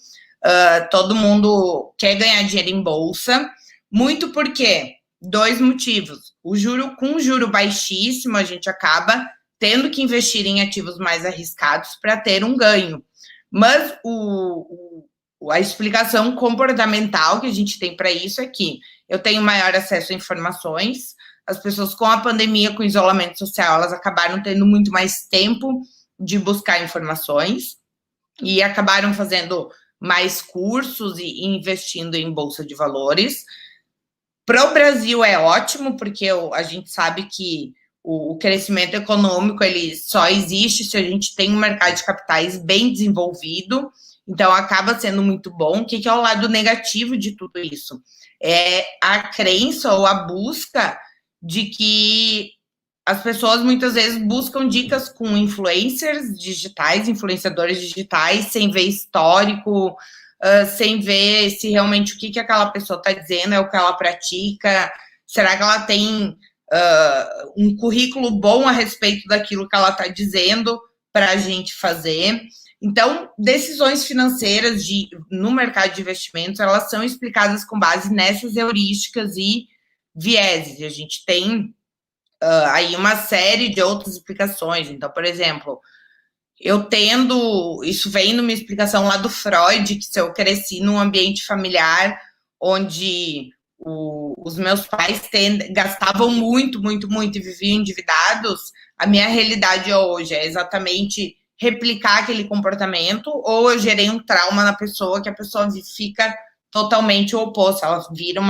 Todo mundo quer ganhar dinheiro em bolsa. Muito porque 2 motivos. Com juro baixíssimo, a gente acaba tendo que investir em ativos mais arriscados para ter um ganho. Mas a explicação comportamental que a gente tem para isso é que eu tenho maior acesso a informações, as pessoas com a pandemia, com o isolamento social, elas acabaram tendo muito mais tempo de buscar informações e acabaram fazendo mais cursos e investindo em bolsa de valores. Para o Brasil é ótimo, porque a gente sabe que o crescimento econômico ele só existe se a gente tem um mercado de capitais bem desenvolvido, então acaba sendo muito bom. O que é o lado negativo de tudo isso? É a crença ou a busca de que as pessoas muitas vezes buscam dicas com influencers digitais, influenciadores digitais, sem ver histórico, sem ver se realmente o que aquela pessoa está dizendo é o que ela pratica, será que ela tem um currículo bom a respeito daquilo que ela está dizendo para a gente fazer. Então, decisões financeiras no mercado de investimentos, elas são explicadas com base nessas heurísticas e vieses. A gente tem aí uma série de outras explicações. Então, por exemplo, isso vem numa explicação lá do Freud, que se eu cresci num ambiente familiar onde os meus pais gastavam muito e viviam endividados, a minha realidade hoje é exatamente replicar aquele comportamento, ou eu gerei um trauma na pessoa, que a pessoa fica totalmente o oposto, ela vira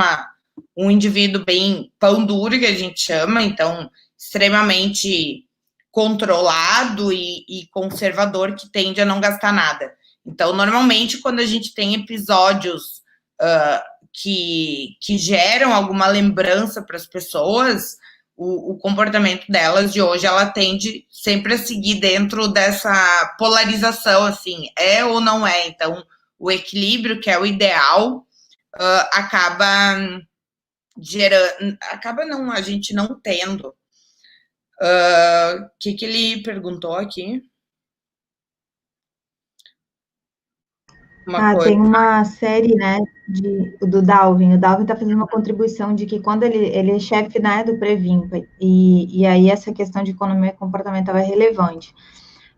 um indivíduo bem pão duro, que a gente chama, então extremamente controlado e conservador, que tende a não gastar nada. Então, normalmente, quando a gente tem episódios que geram alguma lembrança para as pessoas, o comportamento delas de hoje, ela tende sempre a seguir dentro dessa polarização, assim, é ou não é. Então, o equilíbrio, que é o ideal, acaba gerando, a gente não tendo. O que ele perguntou aqui? Tem uma série, né, do Dalvin. O Dalvin está fazendo uma contribuição de que quando ele é chefe, né, do Previmpa, e aí essa questão de economia comportamental é relevante.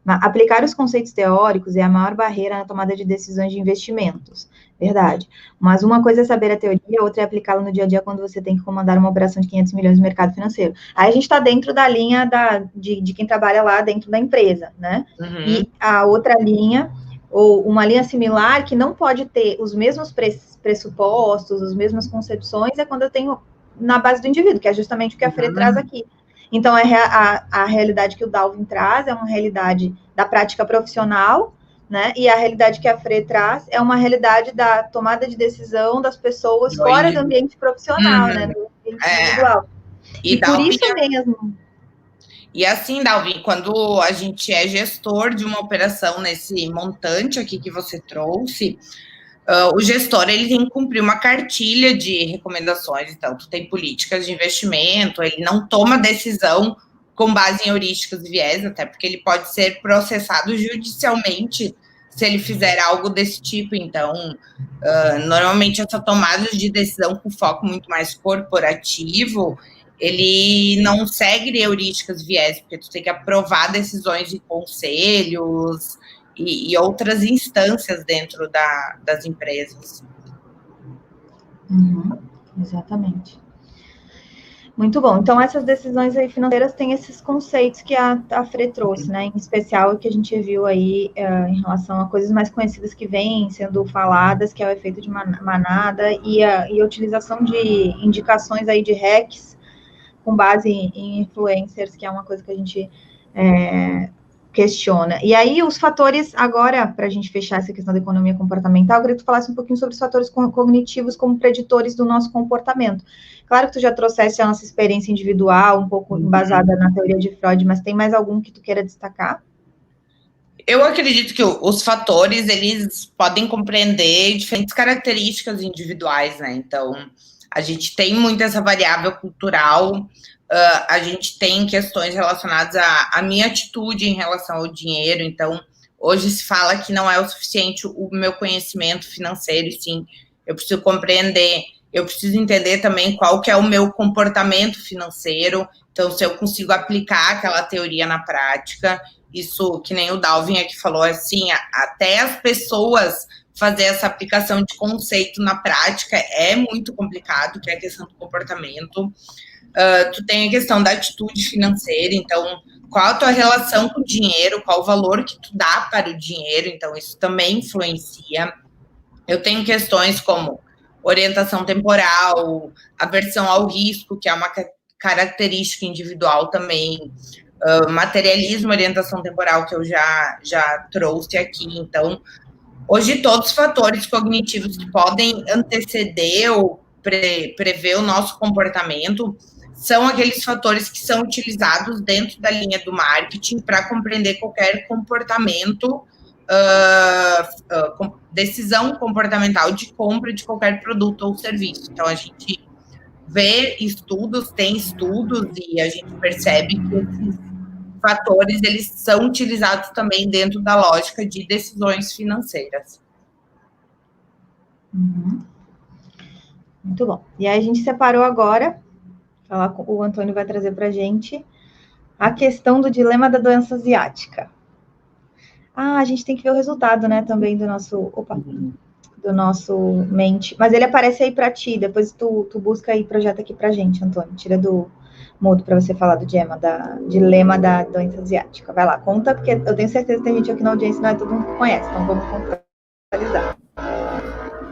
Aplicar os conceitos teóricos é a maior barreira na tomada de decisões de investimentos, verdade. Mas uma coisa é saber a teoria, outra é aplicá-la no dia a dia quando você tem que comandar uma operação de 500 milhões no mercado financeiro. Aí a gente está dentro da linha de quem trabalha lá dentro da empresa, né? Uhum. E a outra linha, ou uma linha similar, que não pode ter os mesmos pressupostos, as mesmas concepções, é quando eu tenho na base do indivíduo, que é justamente o que a Fred traz aqui. Então, a realidade que o Dalvin traz é uma realidade da prática profissional, né? E a realidade que a FRE traz é uma realidade da tomada de decisão das pessoas fora do ambiente profissional, né? Do ambiente individual. E por isso mesmo. E assim, Dalvin, quando a gente é gestor de uma operação nesse montante aqui que você trouxe, o gestor ele tem que cumprir uma cartilha de recomendações. Então, tu tem políticas de investimento, ele não toma decisão com base em heurísticas e viés, até porque ele pode ser processado judicialmente se ele fizer algo desse tipo. Então, normalmente essa tomada de decisão com foco muito mais corporativo, ele não segue heurísticas e viés, porque tu tem que aprovar decisões de conselhos e outras instâncias dentro das empresas. Exatamente. Muito bom. Então, essas decisões aí financeiras têm esses conceitos que a FRE trouxe, né? Em especial o que a gente viu aí em relação a coisas mais conhecidas que vêm sendo faladas, que é o efeito de manada e a utilização de indicações aí de hacks com base em influencers, que é uma coisa que a gente questiona. E aí, os fatores, agora, para a gente fechar essa questão da economia comportamental, eu queria que tu falasse um pouquinho sobre os fatores cognitivos como preditores do nosso comportamento. Claro que tu já trouxeste a nossa experiência individual, um pouco embasada na teoria de Freud, mas tem mais algum que tu queira destacar? Eu acredito que os fatores, eles podem compreender diferentes características individuais, né? Então, a gente tem muito essa variável cultural, a gente tem questões relacionadas à minha atitude em relação ao dinheiro. Então, hoje se fala que não é o suficiente o meu conhecimento financeiro, sim, eu preciso compreender, eu preciso entender também qual que é o meu comportamento financeiro. Então, se eu consigo aplicar aquela teoria na prática, isso, que nem o Dalvin aqui falou, assim, até as pessoas fazer essa aplicação de conceito na prática é muito complicado, que é a questão do comportamento. Tu tem a questão da atitude financeira, então, qual a tua relação com o dinheiro, qual o valor que tu dá para o dinheiro, então isso também influencia. Eu tenho questões como orientação temporal, aversão ao risco, que é uma característica individual também, materialismo, orientação temporal, que eu já trouxe aqui. Então, hoje todos os fatores cognitivos que podem anteceder ou prever o nosso comportamento são aqueles fatores que são utilizados dentro da linha do marketing para compreender qualquer comportamento, decisão comportamental de compra de qualquer produto ou serviço. Então, a gente vê estudos, tem estudos, e a gente percebe que esses fatores, eles são utilizados também dentro da lógica de decisões financeiras. Muito bom. E aí a gente separou agora, o Antônio vai trazer para a gente, a questão do dilema da doença asiática. A gente tem que ver o resultado, né, também do nosso... do nosso mente. Mas ele aparece aí para ti, depois tu busca aí, projeta aqui pra gente, Antônio. Tira do mudo para você falar do dilema da doença asiática. Vai lá, conta, porque eu tenho certeza que tem gente aqui na audiência, não é todo mundo que conhece, então vamos contextualizar.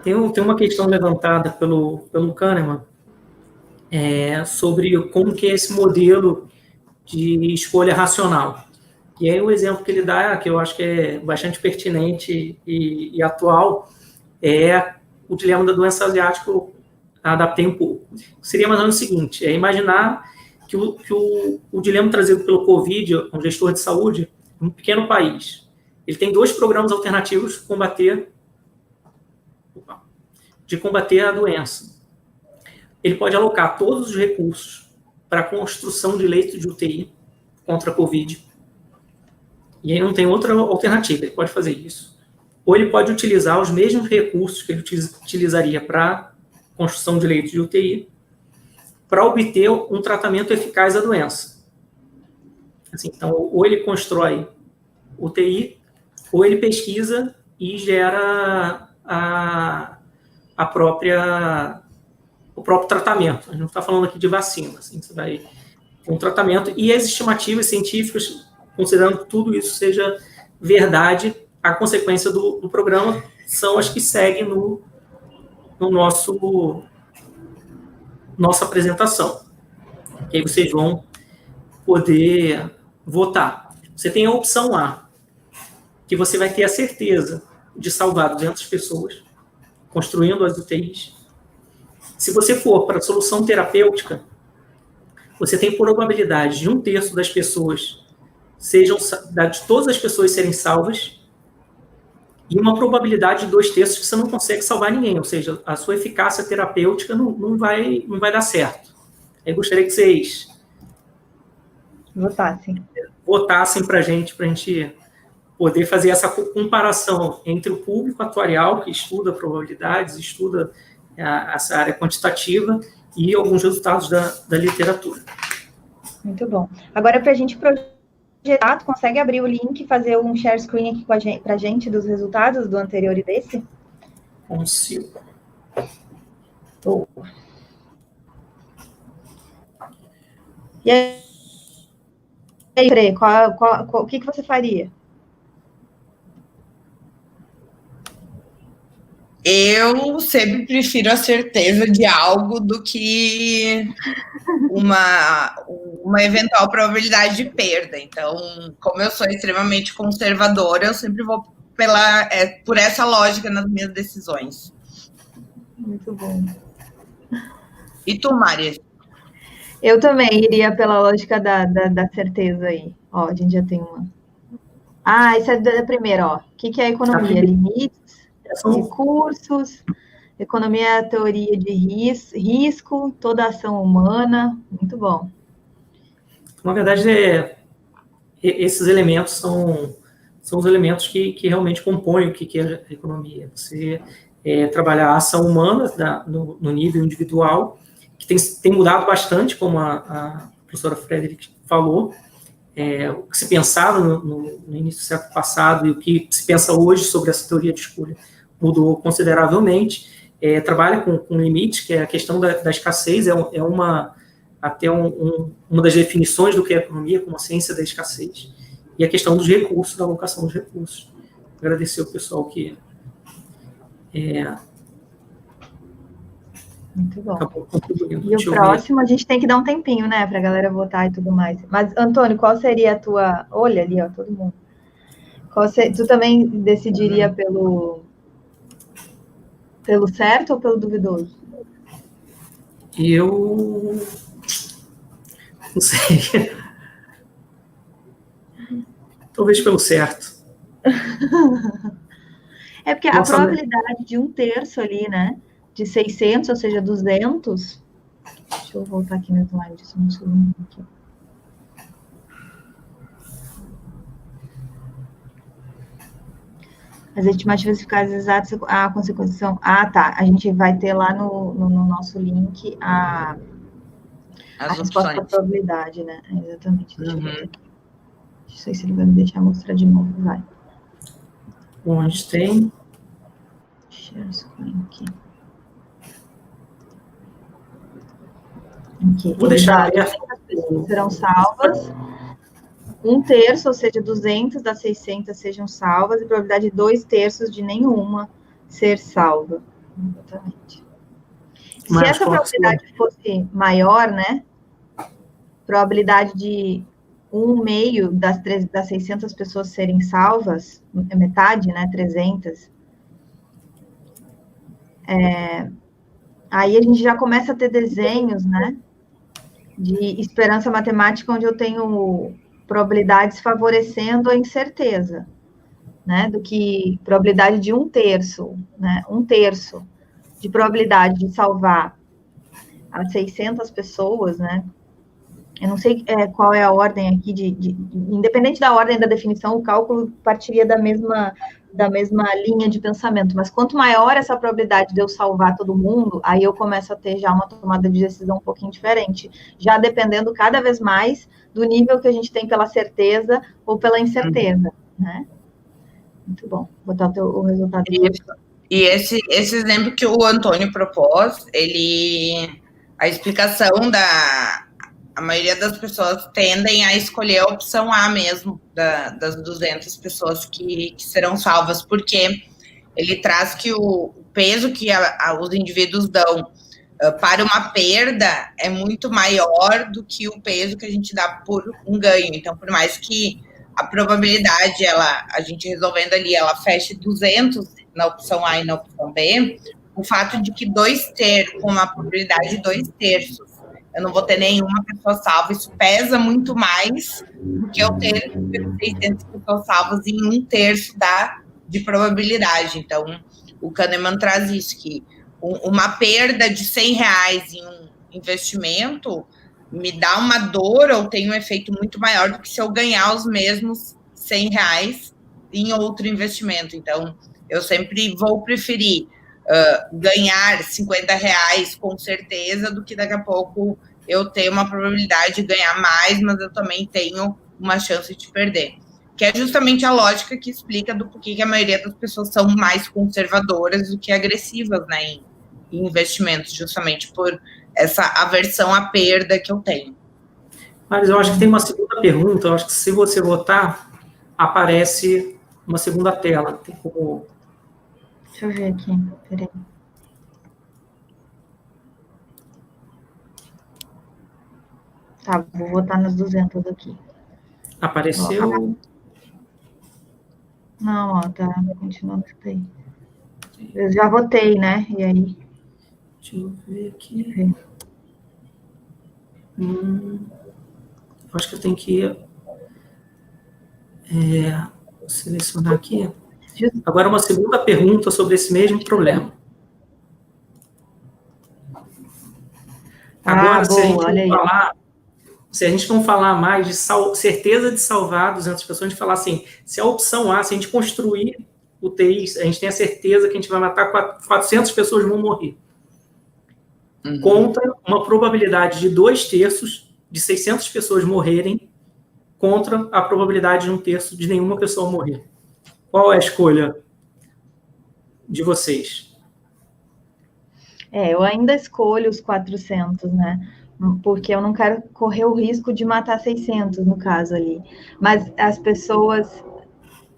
Tem uma questão levantada pelo Kahneman sobre como que é esse modelo de escolha racional. E aí o exemplo que ele dá, que eu acho que é bastante pertinente e atual, é o dilema da doença asiática. Eu adaptei um pouco. Seria mais ou menos o seguinte, imaginar que o dilema trazido pelo Covid, um gestor de saúde, um pequeno país, ele tem 2 programas alternativos de combater a doença. Ele pode alocar todos os recursos para a construção de leitos de UTI contra a Covid. E aí não tem outra alternativa, ele pode fazer isso. Ou ele pode utilizar os mesmos recursos que ele utilizaria para construção de leitos de UTI para obter um tratamento eficaz da doença. Assim, então, ou ele constrói UTI, ou ele pesquisa e gera o próprio tratamento. A gente não está falando aqui de vacina, assim, você vai ter um tratamento, e as estimativas científicas, considerando que tudo isso seja verdade, a consequência do programa são as que seguem no nossa apresentação. E aí vocês vão poder votar. Você tem a opção A, que você vai ter a certeza de salvar 200 pessoas, construindo as UTIs. Se você for para a solução terapêutica, você tem probabilidade de 1/3 das pessoas de todas as pessoas serem salvas, e uma probabilidade de 2/3 que você não consegue salvar ninguém, ou seja, a sua eficácia terapêutica não vai dar certo. Eu gostaria que vocês votassem para a gente poder fazer essa comparação entre o público atuarial, que estuda probabilidades, estuda essa área quantitativa, e alguns resultados da literatura. Muito bom. Agora, para a gente projetar, tu consegue abrir o link e fazer um share screen aqui para a gente dos resultados do anterior e desse? Consigo. Oh. E aí, Fre, o que você faria? Eu sempre prefiro a certeza de algo do que uma eventual probabilidade de perda. Então, como eu sou extremamente conservadora, eu sempre vou por essa lógica nas minhas decisões. Muito bom. E tu, Mari? Eu também iria pela lógica da certeza aí. Ó, a gente já tem uma. Essa é da primeira, ó. O que é a economia? Limites, recursos, economia é a teoria de risco, toda ação humana. Muito bom. Na verdade, esses elementos são os elementos que realmente compõem o que é a economia. Você trabalhar a ação humana no nível individual, que tem mudado bastante, como a professora Frederick falou. O que se pensava no início do século passado e o que se pensa hoje sobre essa teoria de escolha mudou consideravelmente. Trabalha com limites, que é a questão da escassez, até uma das definições do que é a economia, como a ciência da escassez, e a questão dos recursos, da alocação dos recursos. Agradecer ao pessoal que muito bom. acabou contribuindo. E o próximo, a gente tem que dar um tempinho, né, para a galera votar e tudo mais. Mas, Antônio, qual seria a tua... Olha ali, ó, todo mundo. Tu também decidiria pelo certo ou pelo duvidoso? Eu não sei. Talvez pelo certo. É porque a probabilidade de 1/3 ali, né, de 600, ou seja, 200... Deixa eu voltar aqui no slide, só um segundo aqui. As estimativas fiscais exatas, a consequência são... tá. A gente vai ter lá no nosso link a resposta da probabilidade, né? Exatamente. Deixa eu ver. Não sei se ele vai me deixar mostrar de novo. Vai. Bom, a gente tem... Share screen aqui. Vou deixar aberto. Serão salvas. 1/3, ou seja, 200 das 600 sejam salvas, e probabilidade de 2/3 de nenhuma ser salva. Exatamente. Se essa probabilidade fosse maior, né? Probabilidade de 1/2 das 600 pessoas serem salvas, metade, né? 300. Aí a gente já começa a ter desenhos, né? De esperança matemática, onde eu tenho probabilidades favorecendo a incerteza, né, do que probabilidade de 1/3, né, 1/3 de probabilidade de salvar as 600 pessoas, né, eu não sei qual é a ordem aqui, independente da ordem da definição, o cálculo partiria da mesma linha de pensamento, mas quanto maior essa probabilidade de eu salvar todo mundo, aí eu começo a ter já uma tomada de decisão um pouquinho diferente, já dependendo cada vez mais do nível que a gente tem pela certeza ou pela incerteza, né? Muito bom. Vou botar o resultado. E esse exemplo que o Antônio propôs, a explicação a maioria das pessoas tendem a escolher a opção A mesmo, das 200 pessoas que serão salvas, porque ele traz que o peso que os indivíduos dão para uma perda é muito maior do que o peso que a gente dá por um ganho. Então, por mais que a probabilidade, a gente resolvendo ali, ela fecha 200 na opção A e na opção B, o fato de que com uma probabilidade de 2/3, eu não vou ter nenhuma pessoa salva, isso pesa muito mais do que eu ter 600 pessoas salvas em 1/3 de probabilidade. Então, o Kahneman traz isso, que uma perda de R$100 em um investimento me dá uma dor ou tem um efeito muito maior do que se eu ganhar os mesmos R$100 em outro investimento. Então, eu sempre vou preferir ganhar R$50 com certeza do que daqui a pouco eu ter uma probabilidade de ganhar mais, mas eu também tenho uma chance de perder. Que é justamente a lógica que explica do porquê que a maioria das pessoas são mais conservadoras do que agressivas, né, em investimentos, justamente por essa aversão à perda que eu tenho. Mas eu acho que tem uma segunda pergunta, eu acho que se você votar, aparece uma segunda tela. Tem como... Deixa eu ver aqui, peraí. Tá, vou votar nas 200 aqui. Apareceu? Não, ó, tá continuando isso aí. Eu já votei, né? E aí? Deixa eu ver aqui. Acho que eu tenho que selecionar aqui. Agora, uma segunda pergunta sobre esse mesmo problema. Agora, se a gente não falar mais de certeza de salvar 200 pessoas, a gente falar assim, se a opção A, se a gente construir o TI, a gente tem a certeza que a gente vai matar 400 pessoas vão morrer. Contra uma probabilidade de 2/3 de 600 pessoas morrerem contra a probabilidade de 1/3 de nenhuma pessoa morrer. Qual é a escolha de vocês? Eu ainda escolho os 400, né? Porque eu não quero correr o risco de matar 600, no caso ali. Mas as pessoas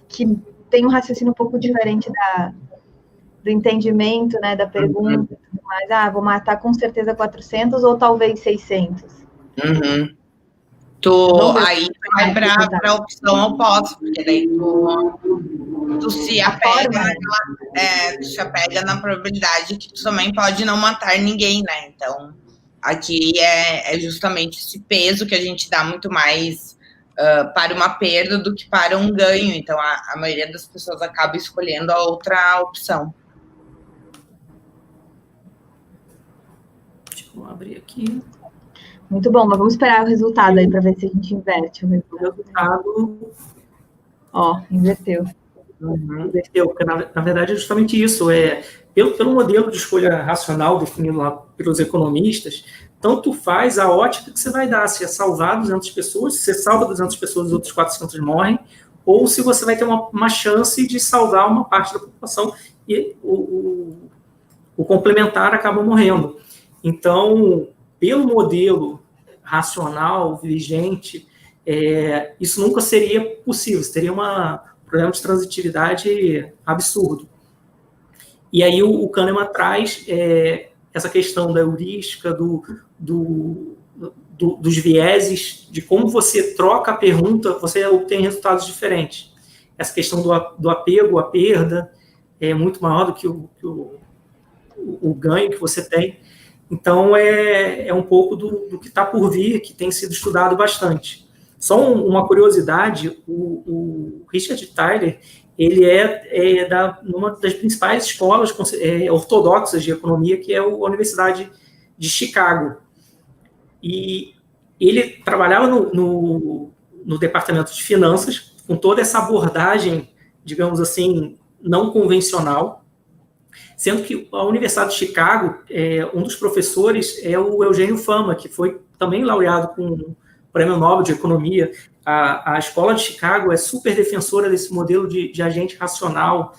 que têm um raciocínio um pouco diferente do entendimento, né, da pergunta, mas, vou matar com certeza 400 ou talvez 600. Aí vai para a opção oposta, porque daí tu se apega na probabilidade que tu também pode não matar ninguém, né? Então, aqui é justamente esse peso que a gente dá muito mais para uma perda do que para um ganho. Então, a maioria das pessoas acaba escolhendo a outra opção. Deixa eu abrir aqui. Muito bom, mas vamos esperar o resultado aí para ver se a gente inverte o resultado. Ó, inverteu. Inverteu, porque na verdade é justamente isso. Pelo modelo de escolha racional definido lá pelos economistas, tanto faz a ótica que você vai dar, se é salvar 200 pessoas, se você salva 200 pessoas e os outros 400 morrem, ou se você vai ter uma chance de salvar uma parte da população e o complementar acaba morrendo. Então, pelo modelo racional vigente, isso nunca seria possível, você teria um problema de transitividade absurdo. E aí o Kahneman traz essa questão da heurística, dos vieses, de como você troca a pergunta, você obtém resultados diferentes. Essa questão do apego à perda é muito maior do que o ganho que você tem. Então, é um pouco do que está por vir, que tem sido estudado bastante. Só uma curiosidade, o Richard Thaler, ele é uma das principais escolas ortodoxas de economia, que é a Universidade de Chicago. E ele trabalhava no departamento de finanças, com toda essa abordagem, digamos assim, não convencional, sendo que a Universidade de Chicago, um dos professores é o Eugênio Fama, que foi também laureado com o Prêmio Nobel de Economia. A escola de Chicago é super defensora desse modelo de agente racional,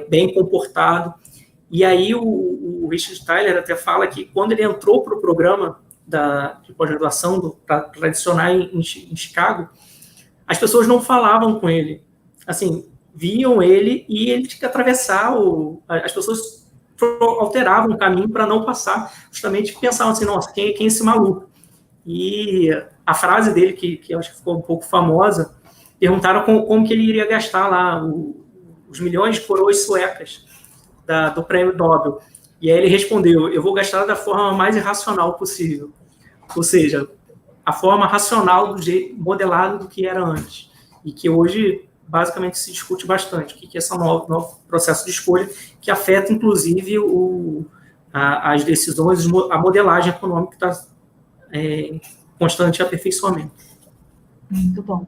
bem comportado. E aí o Richard Thaler até fala que quando ele entrou para o programa de pós-graduação para adicionar em Chicago, as pessoas não falavam com ele. Assim, viam ele e ele tinha que atravessar, as pessoas alteravam o caminho para não passar, justamente pensavam assim, nossa, quem é esse maluco? E a frase dele, que eu acho que ficou um pouco famosa, perguntaram como que ele iria gastar lá os milhões de coroas suecas do prêmio Nobel. E aí ele respondeu: eu vou gastar da forma mais irracional possível. Ou seja, a forma racional do jeito modelado do que era antes. E que hoje, basicamente, se discute bastante. O que é esse novo processo de escolha que afeta, inclusive, as decisões, a modelagem econômica que está em constante aperfeiçoamento. Muito bom.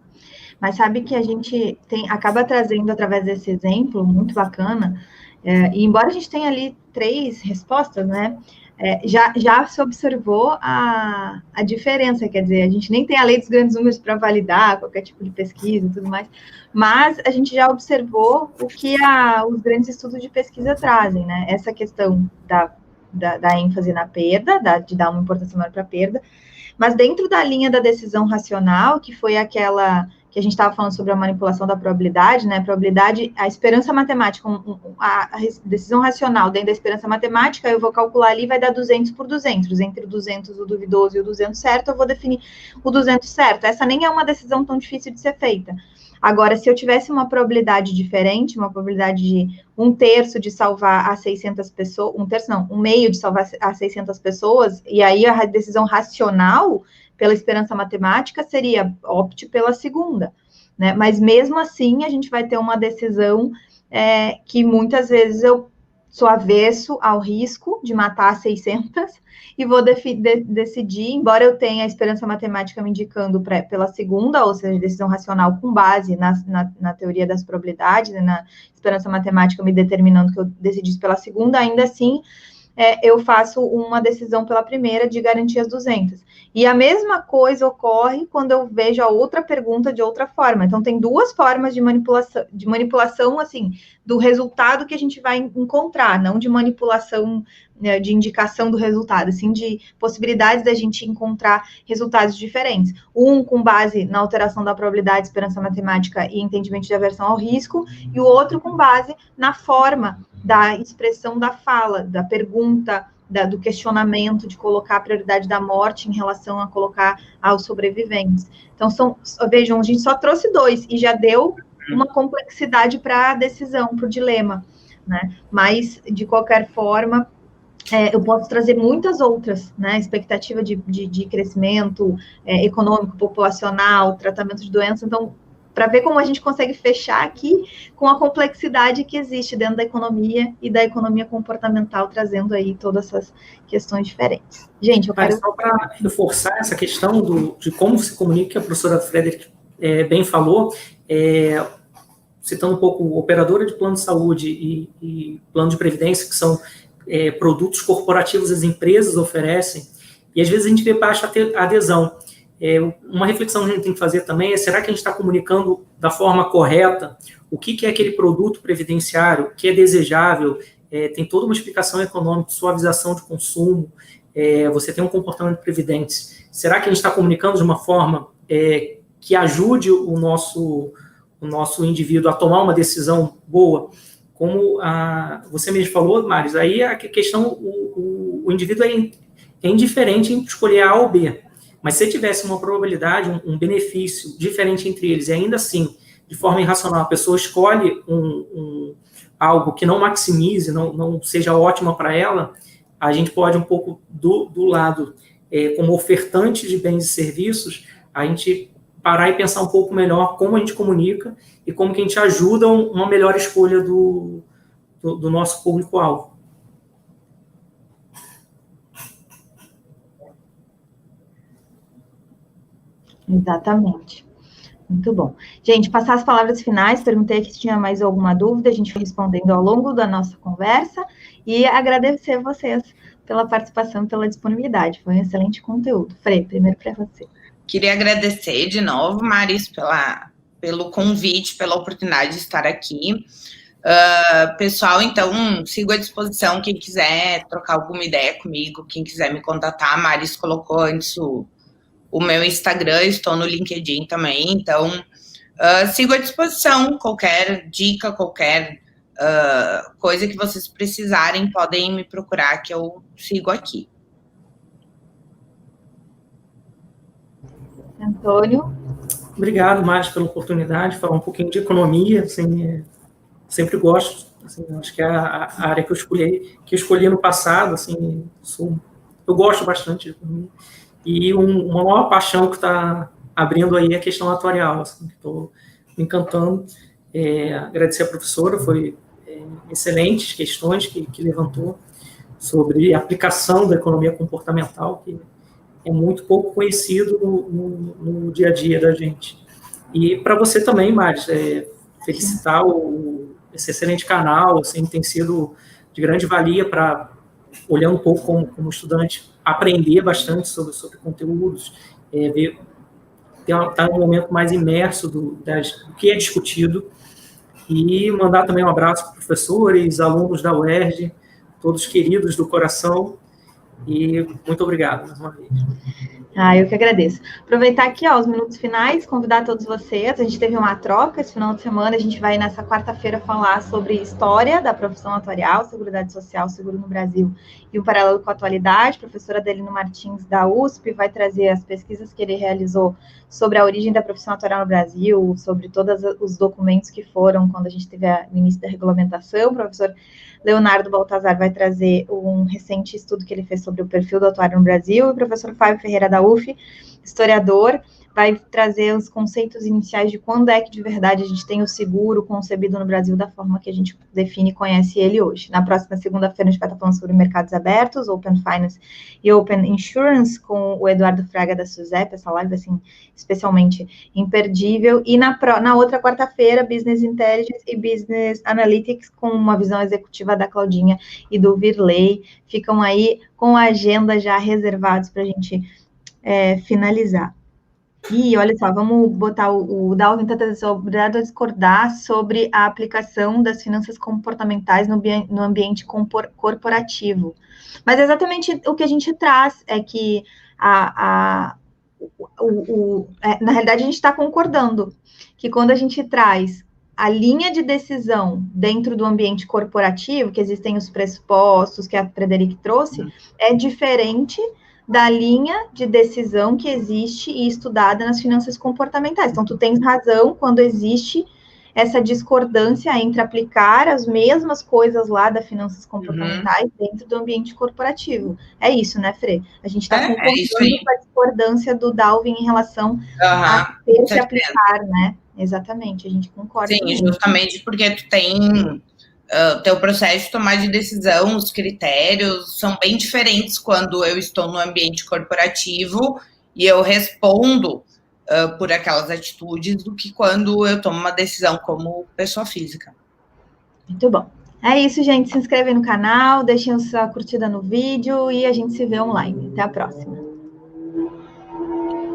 Mas sabe que a gente acaba trazendo, através desse exemplo, muito bacana, e embora a gente tenha ali 3 respostas, né, já se observou a diferença, quer dizer, a gente nem tem a lei dos grandes números para validar qualquer tipo de pesquisa e tudo mais, mas a gente já observou o que os grandes estudos de pesquisa trazem, né, essa questão da ênfase na perda, de dar uma importância maior para a perda, mas dentro da linha da decisão racional, que foi aquela que a gente estava falando sobre a manipulação da probabilidade, né? A probabilidade, a esperança matemática, a decisão racional dentro da esperança matemática, eu vou calcular ali, vai dar 200 por 200. Entre o 200, o duvidoso, e o 200 certo, eu vou definir o 200 certo. Essa nem é uma decisão tão difícil de ser feita. Agora, se eu tivesse uma probabilidade diferente, uma probabilidade de 1/3 de salvar as 600 pessoas, 1/3 não, 1/2 de salvar as 600 pessoas, e aí a decisão racional, pela esperança matemática, seria opte pela segunda, né? Mas mesmo assim, a gente vai ter uma decisão que muitas vezes eu sou avesso ao risco de matar 600 e vou decidir, embora eu tenha a esperança matemática me indicando pela segunda, ou seja, decisão racional com base na teoria das probabilidades, né, na esperança matemática me determinando que eu decidisse pela segunda, ainda assim, eu faço uma decisão pela primeira de garantir as 200. E a mesma coisa ocorre quando eu vejo a outra pergunta de outra forma. Então, tem 2 formas de manipulação, assim, do resultado que a gente vai encontrar, não de manipulação, né, de indicação do resultado, assim, de possibilidades da gente encontrar resultados diferentes. Um com base na alteração da probabilidade, esperança matemática e entendimento de aversão ao risco, e o outro com base na forma da expressão da fala, da pergunta, do questionamento, de colocar a prioridade da morte em relação a colocar aos sobreviventes. Então, vejam, a gente só trouxe 2 e já deu uma complexidade para a decisão, para o dilema, né? Mas, de qualquer forma, eu posso trazer muitas outras, né? Expectativa de crescimento econômico, populacional, tratamento de doenças. Então, para ver como a gente consegue fechar aqui com a complexidade que existe dentro da economia e da economia comportamental, trazendo aí todas essas questões diferentes. Gente, eu quero... Só para reforçar essa questão de como se comunica, que a professora Frederic bem falou, citando um pouco operadora de plano de saúde e plano de previdência, que são produtos corporativos que as empresas oferecem, e às vezes a gente vê baixa adesão. Uma reflexão que a gente tem que fazer também será que a gente está comunicando da forma correta o que é aquele produto previdenciário, que é desejável, tem toda uma explicação econômica, suavização de consumo, você tem um comportamento previdente. Será que a gente está comunicando de uma forma que ajude o nosso indivíduo a tomar uma decisão boa? Como você mesmo falou, Maris, aí a questão, o indivíduo é indiferente em escolher A ou B. Mas se tivesse uma probabilidade, um benefício diferente entre eles, e ainda assim, de forma irracional, a pessoa escolhe algo que não maximize, não seja ótima para ela, a gente pode um pouco do lado, como ofertante de bens e serviços, a gente parar e pensar um pouco melhor como a gente comunica e como que a gente ajuda uma melhor escolha do nosso público-alvo. Exatamente. Muito bom. Gente, passar as palavras finais, perguntei aqui se tinha mais alguma dúvida, a gente foi respondendo ao longo da nossa conversa, e agradecer a vocês pela participação, pela disponibilidade, foi um excelente conteúdo. Frei, primeiro para você. Queria agradecer de novo, Maris, pelo convite, pela oportunidade de estar aqui. Pessoal, então, sigo à disposição, quem quiser trocar alguma ideia comigo, quem quiser me contatar, a Maris colocou antes o meu Instagram, estou no LinkedIn também, então sigo à disposição, qualquer dica, qualquer coisa que vocês precisarem, podem me procurar que eu sigo aqui. Antônio? Obrigado, Márcio, pela oportunidade de falar um pouquinho de economia. Assim, sempre gosto. Assim, acho que é a área que eu escolhi no passado. Assim, eu gosto bastante de economia. E uma maior paixão que está abrindo aí é a questão atuarial, assim, que estou me encantando. Agradecer à professora, foi excelentes questões que levantou sobre a aplicação da economia comportamental, que é muito pouco conhecido no dia a dia da gente. E para você também, Maris, felicitar esse excelente canal, assim, tem sido de grande valia para, olhando um pouco como estudante, aprender bastante sobre conteúdos, estar um momento mais imerso do que é discutido, e mandar também um abraço para professores, alunos da UERJ, todos queridos do coração, e muito obrigado mais uma vez. Eu que agradeço. Aproveitar aqui, os minutos finais, convidar todos vocês. A gente teve uma troca esse final de semana. A gente vai, nessa quarta-feira, falar sobre história da profissão atuarial, Seguridade Social, Seguro no Brasil e o paralelo com a atualidade. A professora Adelino Martins, da USP, vai trazer as pesquisas que ele realizou sobre a origem da profissão atuarial no Brasil, sobre todos os documentos que foram quando a gente teve o início da regulamentação. O professor Leonardo Baltazar vai trazer um recente estudo que ele fez sobre o perfil do atuário no Brasil, e o professor Fábio Ferreira da UF, historiador, vai trazer os conceitos iniciais de quando é que de verdade a gente tem o seguro concebido no Brasil da forma que a gente define e conhece ele hoje. Na próxima segunda-feira a gente vai estar falando sobre mercados abertos, Open Finance e Open Insurance, com o Eduardo Fraga da SUSEP, essa live assim, especialmente imperdível. E na outra quarta-feira, Business Intelligence e Business Analytics, com uma visão executiva da Claudinha e do Virley. Ficam aí com a agenda já reservados para a gente finalizar. E olha só, vamos botar o Dalvin está obrigado a discordar sobre a aplicação das finanças comportamentais no ambiente corporativo. Mas exatamente o que a gente traz é que na realidade a gente está concordando que quando a gente traz a linha de decisão dentro do ambiente corporativo, que existem os pressupostos que a Frederic trouxe, é diferente da linha de decisão que existe e estudada nas finanças comportamentais. Então, tu tens razão quando existe essa discordância entre aplicar as mesmas coisas lá das finanças comportamentais dentro do ambiente corporativo. É isso, né, Fre? A gente está concordando com a discordância do Dalvin em relação a ter que aplicar, né? Exatamente, a gente concorda. Sim, justamente porque tu tem teu processo de tomar de decisão, os critérios são bem diferentes quando eu estou no ambiente corporativo e eu respondo por aquelas atitudes do que quando eu tomo uma decisão como pessoa física. Muito bom. É isso, gente. Se inscrevem no canal, deixem a sua curtida no vídeo e a gente se vê online. Até a próxima.